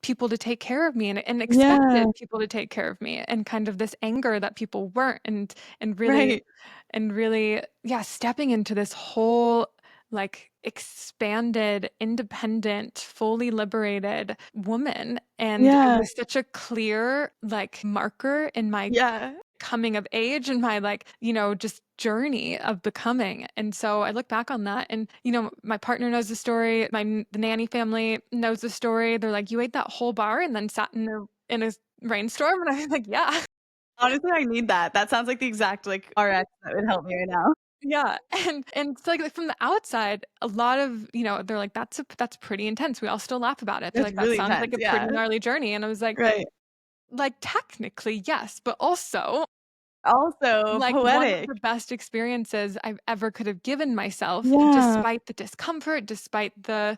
people to take care of me and Yeah. expected people to take care of me and kind of this anger that people weren't and really Right. and really yeah stepping into this whole like expanded independent fully liberated woman and it Yeah. was such a clear like marker in my Yeah. coming of age and my like just journey of becoming. And so I look back on that and my partner knows the story, the nanny family knows the story. They're like, you ate that whole bar and then sat in a rainstorm, and I was like, yeah. Honestly, I need that. That sounds like the exact, like, RX that would help me right now. Yeah, and it's like from the outside, a lot of they're like, that's pretty intense. We all still laugh about it. They're That's like, that really sounds intense, like a pretty yeah. gnarly journey, and I was Right. like technically yes, but also Also like one of poetic. the best experiences I've ever could have given myself, Yeah. despite the discomfort, despite the,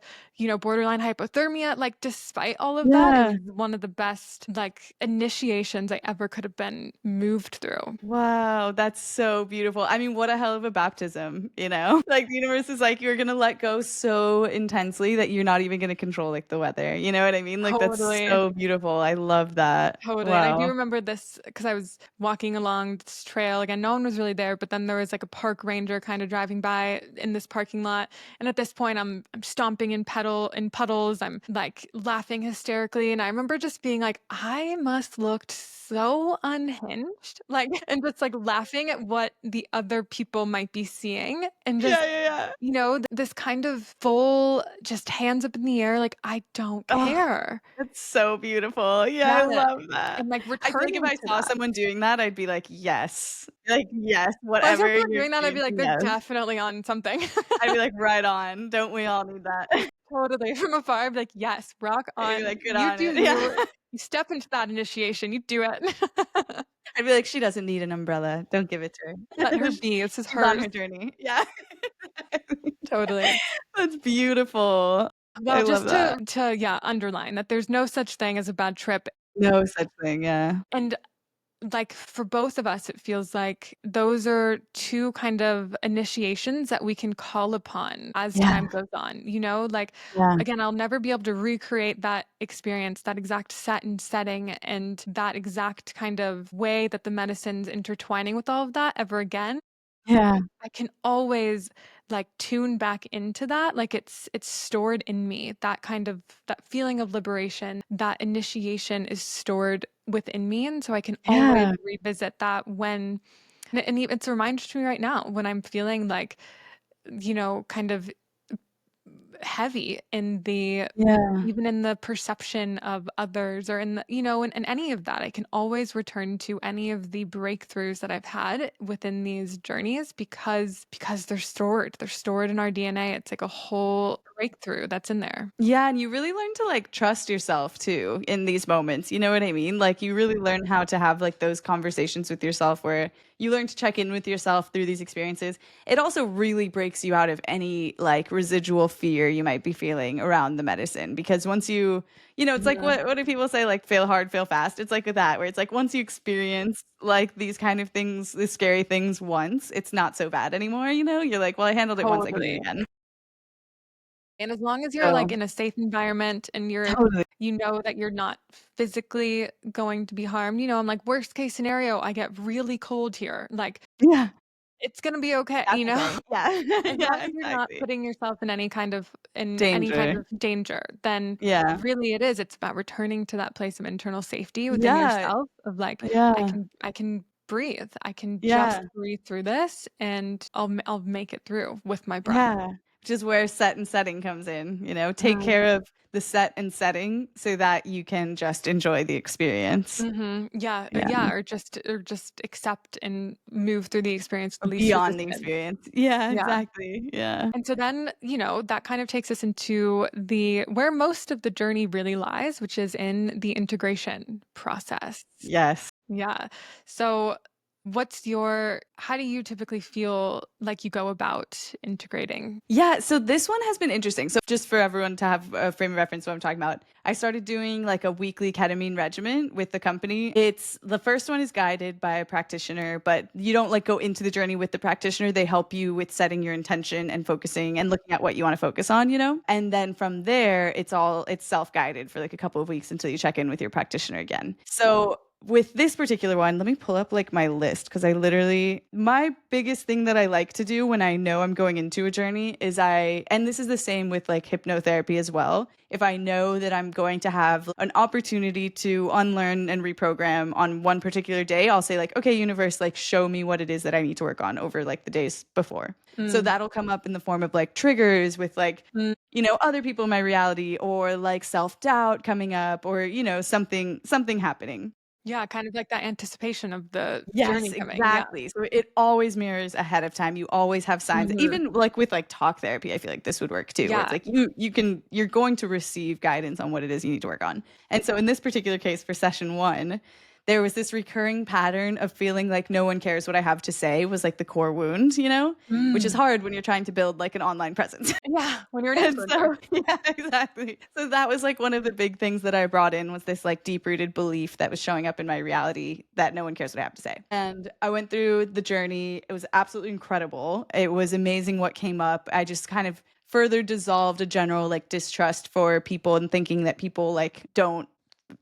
borderline hypothermia, like despite all of that, it Yeah. was one of the best like initiations I ever could have been moved through. Wow, that's so beautiful. I mean, what a hell of a baptism, you know? Like, the universe is like, you're gonna let go so intensely that you're not even gonna control, like, the weather, you know what I mean? Like, that's Totally. so beautiful. I love that. Totally. And I do Wow. remember this because I was walking along this trail. Again, no one was really there, but then there was like a park ranger kind of driving by in this parking lot. And at this point I'm stomping in puddles. I'm like laughing hysterically. And I remember just being like, I must looked so unhinged. Like and just like laughing at what the other people might be seeing. And Yeah, just yeah, yeah. this kind of full just hands up in the air, like I don't Oh, care. that's so beautiful. Yeah, I Yeah. love that. And like I feel like if returning I to saw that. someone doing that, I'd be like, "Yes." Like, "Yes, If I saw whatever someone you're doing that, I'd be like, experiencing, they're yes." definitely on something. I'd be like, "Right on. Don't we all need that?" Totally. From afar, I'd be like, yes, rock I'd be on. like, "Good You on do it." Yeah. you. You step into that initiation. You do it. I'd be like, "She doesn't need an umbrella. Don't give it to Let her. her be. This is She's on hers. her journey." Yeah. Totally. That's beautiful. I Well, love just that. to yeah, underline that there's no such thing as a bad trip. No such thing, yeah. And like for both of us, it feels like those are two kind of initiations that we can call upon as Yeah. time goes on. Like Yeah. again, I'll never be able to recreate that experience, that exact set and setting, and that exact kind of way that the medicine's intertwining with all of that ever again. Yeah. I can always like tune back into that. Like it's stored in me. That kind of that feeling of liberation, that initiation is stored within me. And so I can always Yeah. revisit that and it's a reminder to me right now when I'm feeling like, kind of heavy in the Yeah. even in the perception of others or in the in any of that I can always return to any of the breakthroughs that I've had within these journeys because they're stored in our DNA. It's like a whole breakthrough that's in there. Yeah, and you really learn to, like, trust yourself too in these moments, you know what I mean? Like, you really learn how to have, like, those conversations with yourself where you learn to check in with yourself through these experiences. It also really breaks you out of any, like, residual fear you might be feeling around the medicine because once it's like Yeah, what do people say, like, "Fail hard, fail fast." It's like that, where it's like once you experience, like, these kind of things, the scary things once, it's not so bad anymore, you know? You're like, "Well, I handled it once, I can do it totally. again." And as long as you're, like, So in a safe environment and totally. you know that you're not physically going to be harmed, I'm like, "Worst case scenario, I get really cold here." Like, Yeah. it's gonna be okay, That's okay. Yeah. As long Yeah, as you're not exactly. putting yourself in any kind Danger. of danger, then Yeah. really it's about returning to that place of internal safety within Yeah. yourself of like, Yeah. I can breathe. I can just Yeah. breathe through this and I'll make it through with my breath. Yeah. Which is where set and setting comes in, take Mm. care of the set and setting so that you can just enjoy the experience. Mhm. Yeah, Yeah. or just accept and move through the experience with the least Beyond the resistance. experience. Yeah, Yeah. exactly. Yeah. And so then, that kind of takes us into the where most of the journey really lies, which is in the integration process. Yes. Yeah. So how do you typically feel like you go about integrating? Yeah, so this one has been interesting. So just for everyone to have a frame of reference what I'm talking about, I started doing like a weekly ketamine regimen with the company. It's the first one is guided by a practitioner, but you don't like go into the journey with the practitioner. They help you with setting your intention and focusing and looking at what you want to focus on, And then from there, it's self-guided for like a couple of weeks until you check in with your practitioner again. So with this particular one, let me pull up like my list because my biggest thing that I like to do when I know I'm going into a journey is and this is the same with like hypnotherapy as well. If I know that I'm going to have an opportunity to unlearn and reprogram on one particular day, I'll say like, okay, universe, like show me what it is that I need to work on over like the days before. So Mm, that'll come up in the form of like triggers with like, mm. other people in my reality or like self-doubt coming up or, something happening. Yeah, kind of like that anticipation of the Yes, journey coming. Yeah. exactly. So it always mirrors ahead of time. You always have signs. Mhm. Even like with like talk therapy, I feel like this would work too, where it's Yeah. like you're going to receive guidance on what it is you need to work on. And so in this particular case for session 1, there was this recurring pattern of feeling like no one cares what I have to say was like the core wound, which is Mm. hard when you're trying to build like an online presence. Yeah, when you're an And influencer. so yeah, exactly. So that was like one of the big things that I brought in was this like deep-rooted belief that was showing up in my reality that no one cares what I have to say. And I went through the journey. It was absolutely incredible. It was amazing what came up. I just kind of further dissolved a general like distrust for people and thinking that people like don't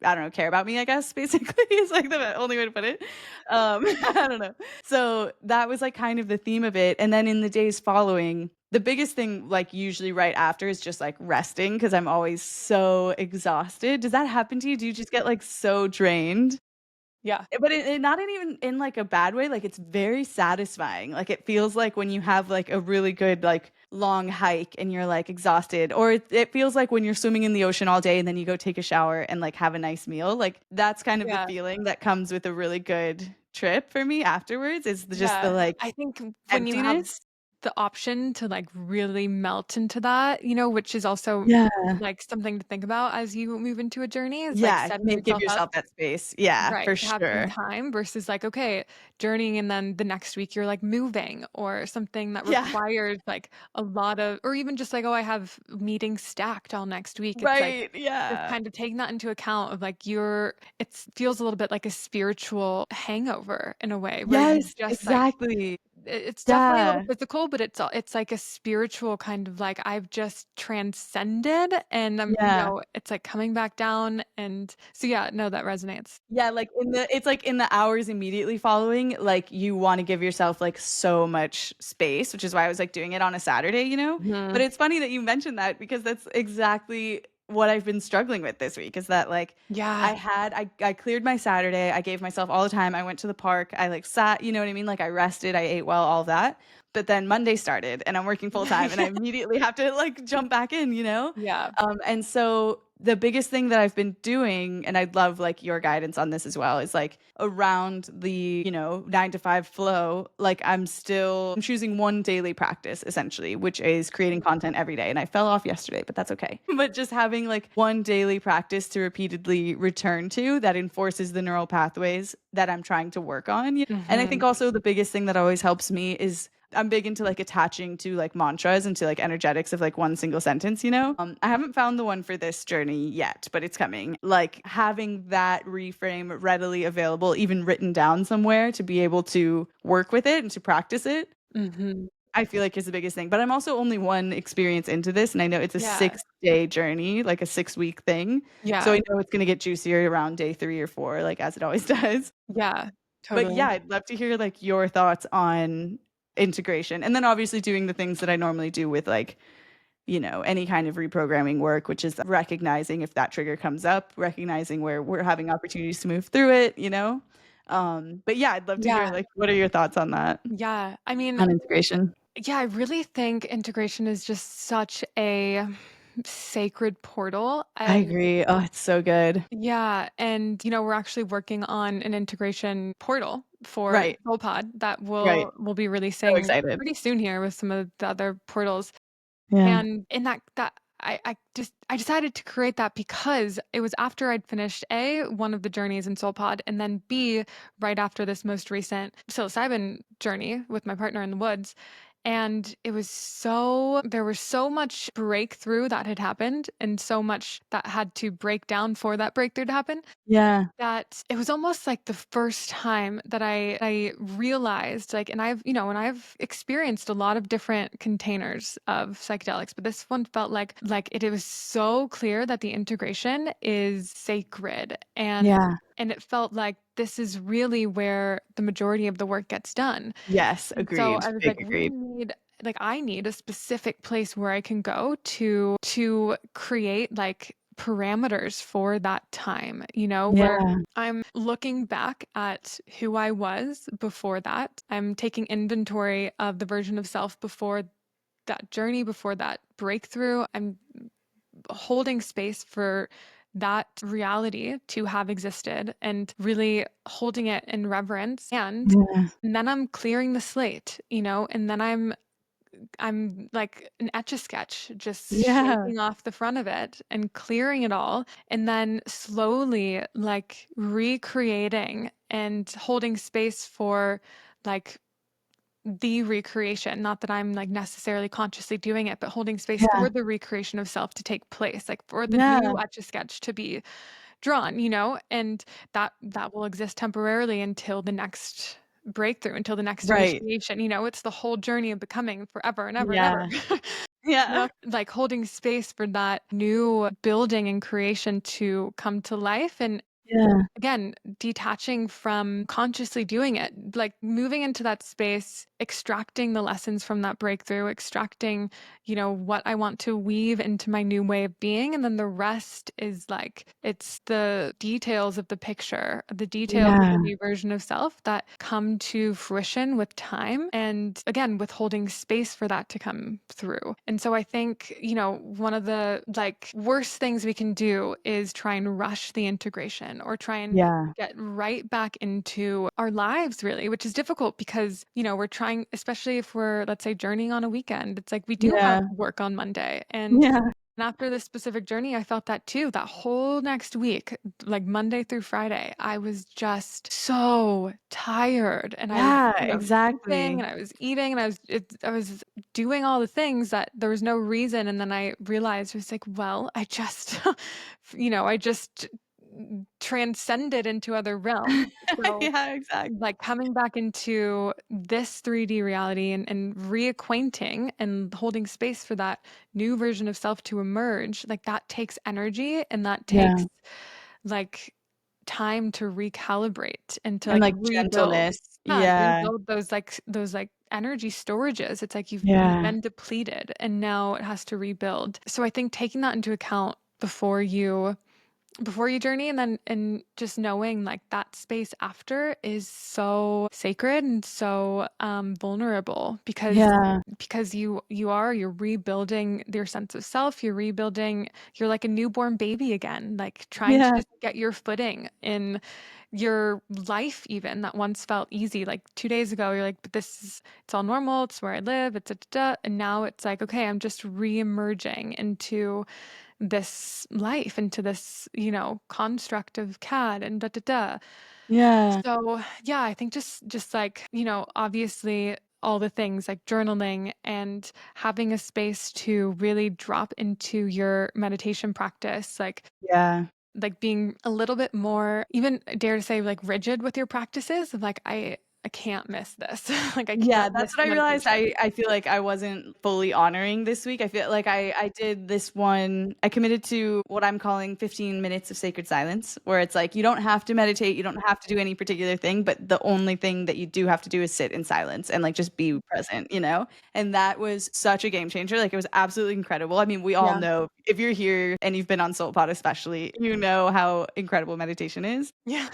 I don't know, care about me, I guess, basically is like the only way to put it. I don't know. So that was like kind of the theme of it. And then in the days following, the biggest thing, like usually right after, is just like resting because I'm always so exhausted. Does that happen to you? Do you just get like so drained? Yeah. But not in even in like a bad way. Like it's very satisfying. Like it feels like when you have like a really good like long hike and you're like exhausted, or it feels like when you're swimming in the ocean all day and then you go take a shower and like have a nice meal. Like that's kind of the Yeah. feeling that comes with a really good trip for me afterwards. Is just the Yeah. like I think when you have emptiness. the option to, like, really melt into that, which is also, Yeah. like, something to think about as you move into a journey is, like, Yeah. setting Give yourself up. yourself that space. Yeah, Right, for to have some sure. time versus like, okay, journeying and then the next week you're like moving or something that Yeah. requires like a lot of or even just like, oh, I have meetings stacked all next week. It's like Right. just Yeah. kind of taking that into account of like it feels a little bit like a spiritual hangover in a way where you Yes, just like exactly. it's definitely a little Yeah. physical, but it's like a spiritual kind of like I've just transcended and Yeah. it's like coming back down and so yeah, no, that resonates. Yeah, like it's like in the hours immediately following, like you wanna give yourself like so much space, which is why I was like doing it on a Saturday. But Mhm. it's funny that you mentioned that because that's exactly what I've been struggling with this week is that like Yeah. I cleared my Saturday, I gave myself all the time, I went to the park, I like sat, you know what I mean? Like I rested, I ate well, all of that. But then Monday started and I'm working full time and I immediately have to like jump back in. Yeah. And so the biggest thing that I've been doing, and I'd love like your guidance on this as well, is like around the, 9 to 5 flow, like I'm choosing one daily practice essentially, which is creating content every day. And I fell off yesterday, but that's okay. But just having like one daily practice to repeatedly return to that enforces the neural pathways that I'm trying to work on. And I think also the biggest thing that always helps me is I'm big into like attaching to like mantras and to like energetics of like one single sentence. I haven't found the one for this journey yet, but it's coming. Like having that reframe readily available, even written down somewhere to be able to work with it and to practice it, I feel like is the biggest thing. But I'm also only one experience into this, and I know it's a Yeah. 6-day journey, like a 6-week thing. So Yeah. I know it's going to get juicier around day 3 or 4, like as it always does. Yeah. But Totally. yeah, I'd love to hear like your thoughts on integration. And then obviously doing the things that I normally do with like, any kind of reprogramming work, which is recognizing if that trigger comes up, recognizing where we're having opportunities to move through it. But yeah, I'd love to hear Yeah. like what are your thoughts on that? Yeah. I mean, On integration. yeah, I really think integration is just such a sacred portal. I agree. Oh, it's so good. Yeah, and we're actually working on an integration portal for Right. SoulPod that Right. we'll be So releasing excited. pretty soon here with some of the other portals. Yeah. And in that I decided to create that because it was after I'd finished one of the journeys in SoulPod, and then B, right after this most recent psilocybin journey with my partner in the woods. And there was so much breakthrough that had happened and so much that had to break down for that breakthrough to happen Yeah. that it was almost like the first time that I realized, like, and I've experienced a lot of different containers of psychedelics, but this one felt like it was so clear that the integration is sacred, Yeah. and it felt like this is really where the majority of the work gets done. Yes. And so Agreed. I was Big like, agreed. I need a specific place where I can go to create like parameters for that time, where Yeah. I'm looking back at who I was before that. I'm taking inventory of the version of self before that journey, before that breakthrough. I'm holding space for that reality to have existed and really holding it in reverence. Yeah. And then I'm clearing the slate, and then I'm like an etch a sketch, just Yeah. shaking off the front of it and clearing it all. And then slowly like recreating and holding space for like the recreation. Not that I'm like necessarily consciously doing it, but holding space Yeah. for the recreation of self to take place, like for the Yeah. new etch a sketch to be drawn, and that will exist temporarily until the next breakthrough, until the next Right. initiation. It's the whole journey of becoming forever and ever and ever. Yeah. Yeah. Like holding space for that new building and creation to come to life, and Yeah. again, detaching from consciously doing it, like moving into that space, extracting the lessons from that breakthrough, extracting, what I want to weave into my new way of being. And then the rest is like, it's the details of the picture, the details of the Yeah. new version of self that come to fruition with time. And again, withholding space for that to come through. And so I think, one of the like worst things we can do is try and rush the integration or try and Yeah. get right back into our lives, really, which is difficult because, we're trying, especially if we're, let's say, journeying on a weekend, it's like we do have Yeah. work on Monday. And Yeah. after this specific journey, I felt that too. That whole next week, like Monday through Friday, I was just so tired, and I was, Yeah, sleeping, exactly. and I was eating, and I was doing all the things that there was no reason. And then I realized it was like, well, I just, I just transcended into other realms. So Yeah, exactly. like coming back into this 3D reality and reacquainting and holding space for that new version of self to emerge, like that takes energy, and that Yeah. takes like time to recalibrate and to And like like rebuild. gentleness. Yeah, and Yeah. rebuild those energy storages. It's like you've Yeah. been depleted and now it has to rebuild. So I think taking that into account before you before you journey, and just knowing like that space after is so sacred and so vulnerable, Yeah. because you're rebuilding your sense of self, you're like a newborn baby again, like trying to Yeah. just get your footing in your life, even that once felt easy. Like 2 days ago you're like, but it's all normal, it's where I live, it's and now it's like, okay, I'm just re-emerging into this life, into this, construct of CAD and Yeah. So yeah, I think just like, obviously all the things like journaling and having a space to really drop into your meditation practice, Yeah. like being a little bit more, even dare to say, like rigid with your practices of like, I can't miss this. Like I Yeah, can't that's miss what I realized meditation. I feel like I wasn't fully honoring this week. I feel like I did this one. I committed to what I'm calling 15 minutes of sacred silence, where it's like you don't have to meditate, you don't have to do any particular thing, but the only thing that you do have to do is sit in silence and like just be present, you know? And that was such a game changer. Like it was absolutely incredible. I mean, we all Yeah. know if you're here and you've been on SoulPod especially, you know how incredible meditation is. Yeah.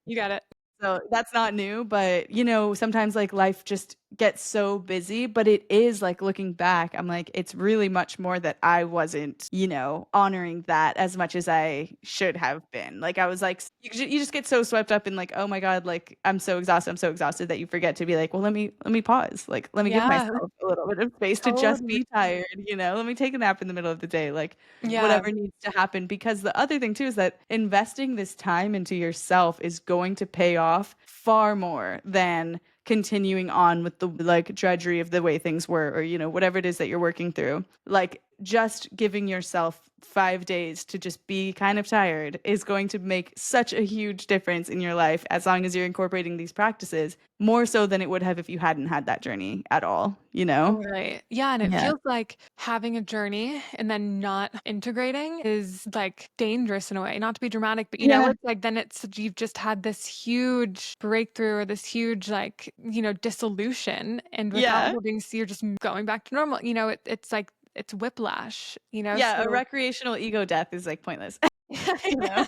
You got it. So that's not new, but you know, sometimes like life just gets so busy, but it is like looking back, I'm like, it's really much more that I wasn't, you know, honoring that as much as I should have been. Like I was like, you just get so swept up in like, oh my God, like I'm so exhausted that you forget to be like, well, let me pause. Like, let me give Yeah, myself a little bit of space to just totally. be tired, you know, let me take a nap in the middle of the day. Like, Yeah. whatever needs to happen. Because the other thing too is that investing this time into yourself is going to pay off far more than continuing on with the like drudgery of the way things were, or you know, whatever it is that you're working through. Like just giving yourself 5 days to just be kind of tired is going to make such a huge difference in your life, as long as you're incorporating these practices more so than it would have if you hadn't had that journey at all, you know? Right. Yeah, and it Yeah. feels like having a journey and then not integrating is like dangerous in a way. Not to be dramatic, but Yeah. it's like then it's you've just had this huge breakthrough or this huge like, dissolution, and without Yeah. having you're just going back to normal. It's like it's whiplash, Yeah, a so recreational ego death is like pointless, you know?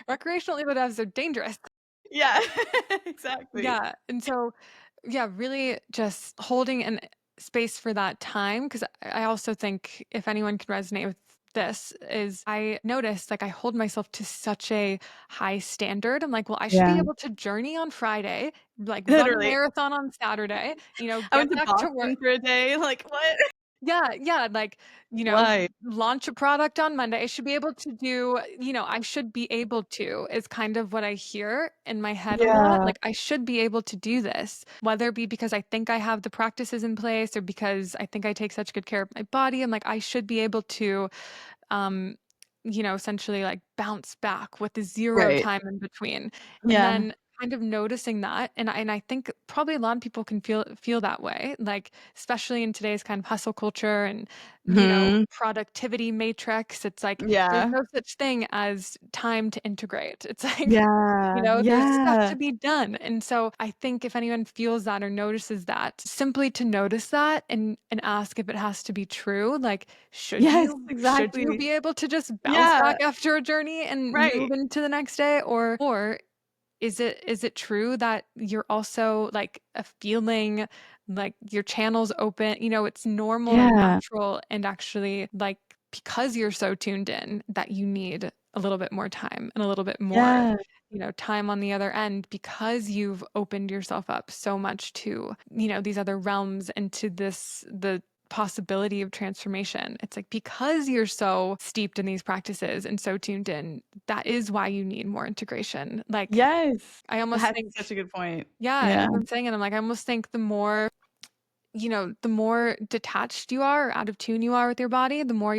recreational ego devs are dangerous. Yeah, exactly. Yeah. And so, yeah, really just holding an space for that time. Because I also think if anyone can resonate with this, is I noticed like I hold myself to such a high standard. I'm like, well, I should be Yeah, able to journey on Friday, like run a literally. marathon on Saturday, I get went to back to work. Boston for a day, like, what? Yeah, yeah, like, Why? launch a product on Monday. I should be able to do, I should be able to is kind of what I hear in my head a lot. Yeah, Like, I should be able to do this, whether it be because I think I have the practices in place or because I think I take such good care of my body. I'm like, I should be able to, um, essentially like bounce back with the zero right. time in between. And Yeah. then kind of noticing that, and I think probably a lot of people can feel that way, like especially in today's kind of hustle culture and Mhm. productivity matrix. It's like there's Yeah. no such thing as time to integrate. It's like Yeah, there's stuff yeah. to be done. And so I think if anyone feels that or notices that, simply to notice that and ask if it has to be true. Like, Yes, should you exactly. be able to just bounce Yeah, back after a journey and move right. into the next day? Or is it true that you're also like a feeling like your channels open, it's normal and Yeah, natural, and actually like because you're so tuned in that you need a little bit more time and a little bit more yeah, time on the other end, because you've opened yourself up so much to, these other realms and to the possibility of transformation. It's like because you're so steeped in these practices and so tuned in, that is why you need more integration. Like yes. I almost That's think, such a good point. yeah, and Yeah. as I'm saying it, I'm like, I almost think the more detached you are, or out of tune you are with your body, the more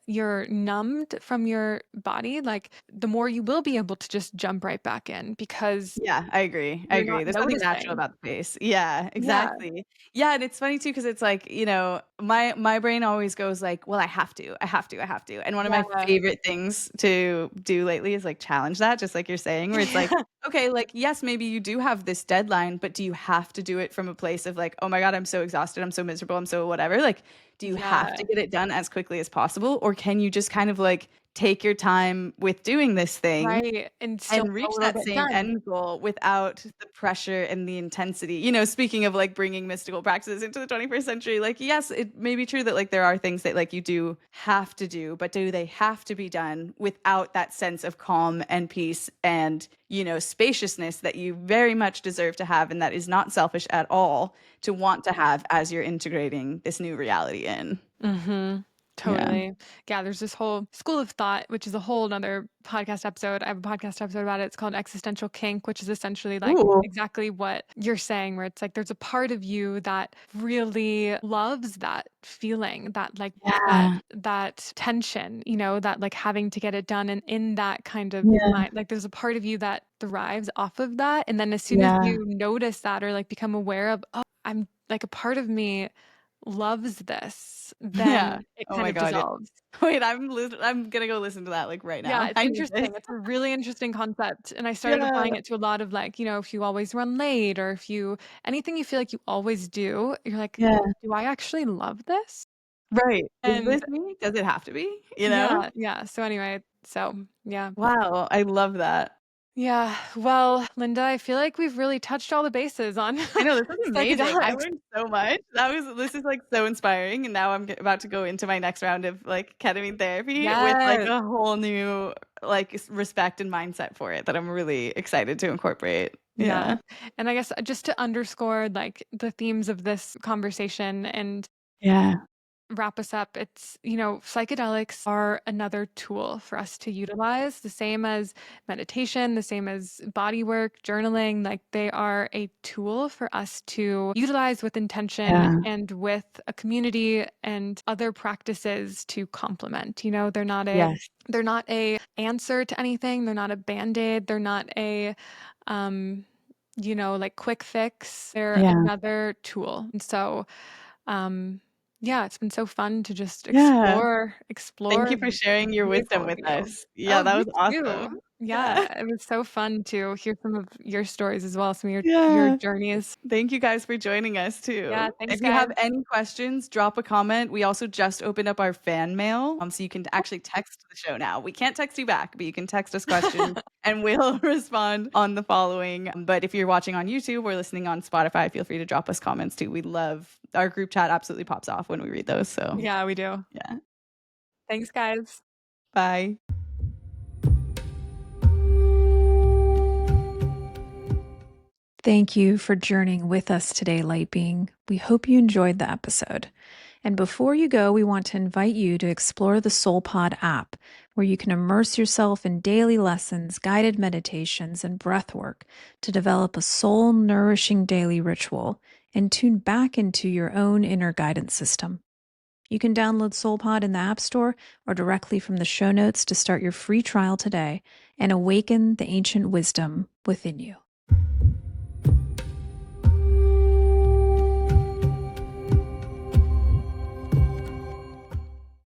you're numbed from your body, like the more you will be able to just jump right back in because Yeah, I agree, I you're agree. not There's nothing natural noticing. about the pace. Yeah, Yeah. exactly. Yeah, and it's funny too because it's like, you know, my brain always goes like, "Well, I have to, I have to, I have to." And one of my Yeah. favorite things to do lately is like challenge that, just like you're saying, where it's like, Yeah. okay, like yes, maybe you do have this deadline, but do you have to do it from a place of like, "Oh my God, I'm so exhausted, I'm so miserable, I'm so whatever." Like, do you have Yeah. to get it done as quickly as possible, or can you just kind of like take your time with doing this thing Right. And still and reach a little that bit same done. end goal without the pressure and the intensity. Speaking of like bringing mystical practices into the 21st century, like, yes, it may be true that like there are things that like you do have to do, but do they have to be done without that sense of calm and peace and, spaciousness that you very much deserve to have, and that is not selfish at all to want to have as you're integrating this new reality in. Mm-hmm. Yeah. Totally. Yeah, there's this whole school of thought, which is a whole other podcast episode. I have a podcast episode about it. It's called Existential Kink, which is essentially like Ooh. exactly what you're saying, where it's like there's a part of you that really loves that feeling, that like that tension, that like having to get it done, and in that kind of mind, like there's a part of you that thrives off of that. And then as soon as you notice that or like become aware of, oh, I'm like a part of me loves this, then it Oh kind my of God. dissolves. Wait, I'm gonna go listen to that like right now. Yeah, it's I need interesting. this. It's a really interesting concept. And I started applying it to a lot of like, if you always run late or anything you feel like you always do, you're like, Yeah. do I actually love this? Right. Is And this me? Does it have to be? yeah. So anyway, yeah. Wow, I love that. Yeah. Well, Linda, I feel like we've really touched all the bases on I know, this is amazing. I psychedelics. learned so much. This is like so inspiring, and now I'm about to go into my next round of like ketamine therapy with like Yes. a whole new like respect and mindset for it that I'm really excited to incorporate. Yeah. And I guess just to underscore like the themes of this conversation and wrap us up, it's, psychedelics are another tool for us to utilize, the same as meditation, the same as body work, journaling. Like they are a tool for us to utilize with intention and with a community and other practices to complement. They're not a answer to anything. They're not a band-aid. They're not a like quick fix. They're another tool. And so yeah, it's been so fun to just explore. Thank you for sharing your the wisdom point of with view. us. Yeah, Oh, that you was awesome. too. Yeah. Yeah, it was so fun to hear some of your stories as well, some of your journeys. Thank you guys for joining us too. Yeah, thanks, If you have guys. any questions, drop a comment. We also just opened up our fan mail, so you can actually text the show now. We can't text you back, but you can text us questions and we'll respond on the following. But if you're watching on YouTube or listening on Spotify, feel free to drop us comments too. We love our group chat. Absolutely pops off when we read those. So Yeah, we do. yeah. Thanks, guys. Bye. Thank you for journeying with us today, Light Being. We hope you enjoyed the episode. And before you go, we want to invite you to explore the SoulPod app, where you can immerse yourself in daily lessons, guided meditations, and breath work to develop a soul-nourishing daily ritual and tune back into your own inner guidance system. You can download SoulPod in the App Store or directly from the show notes to start your free trial today and awaken the ancient wisdom within you.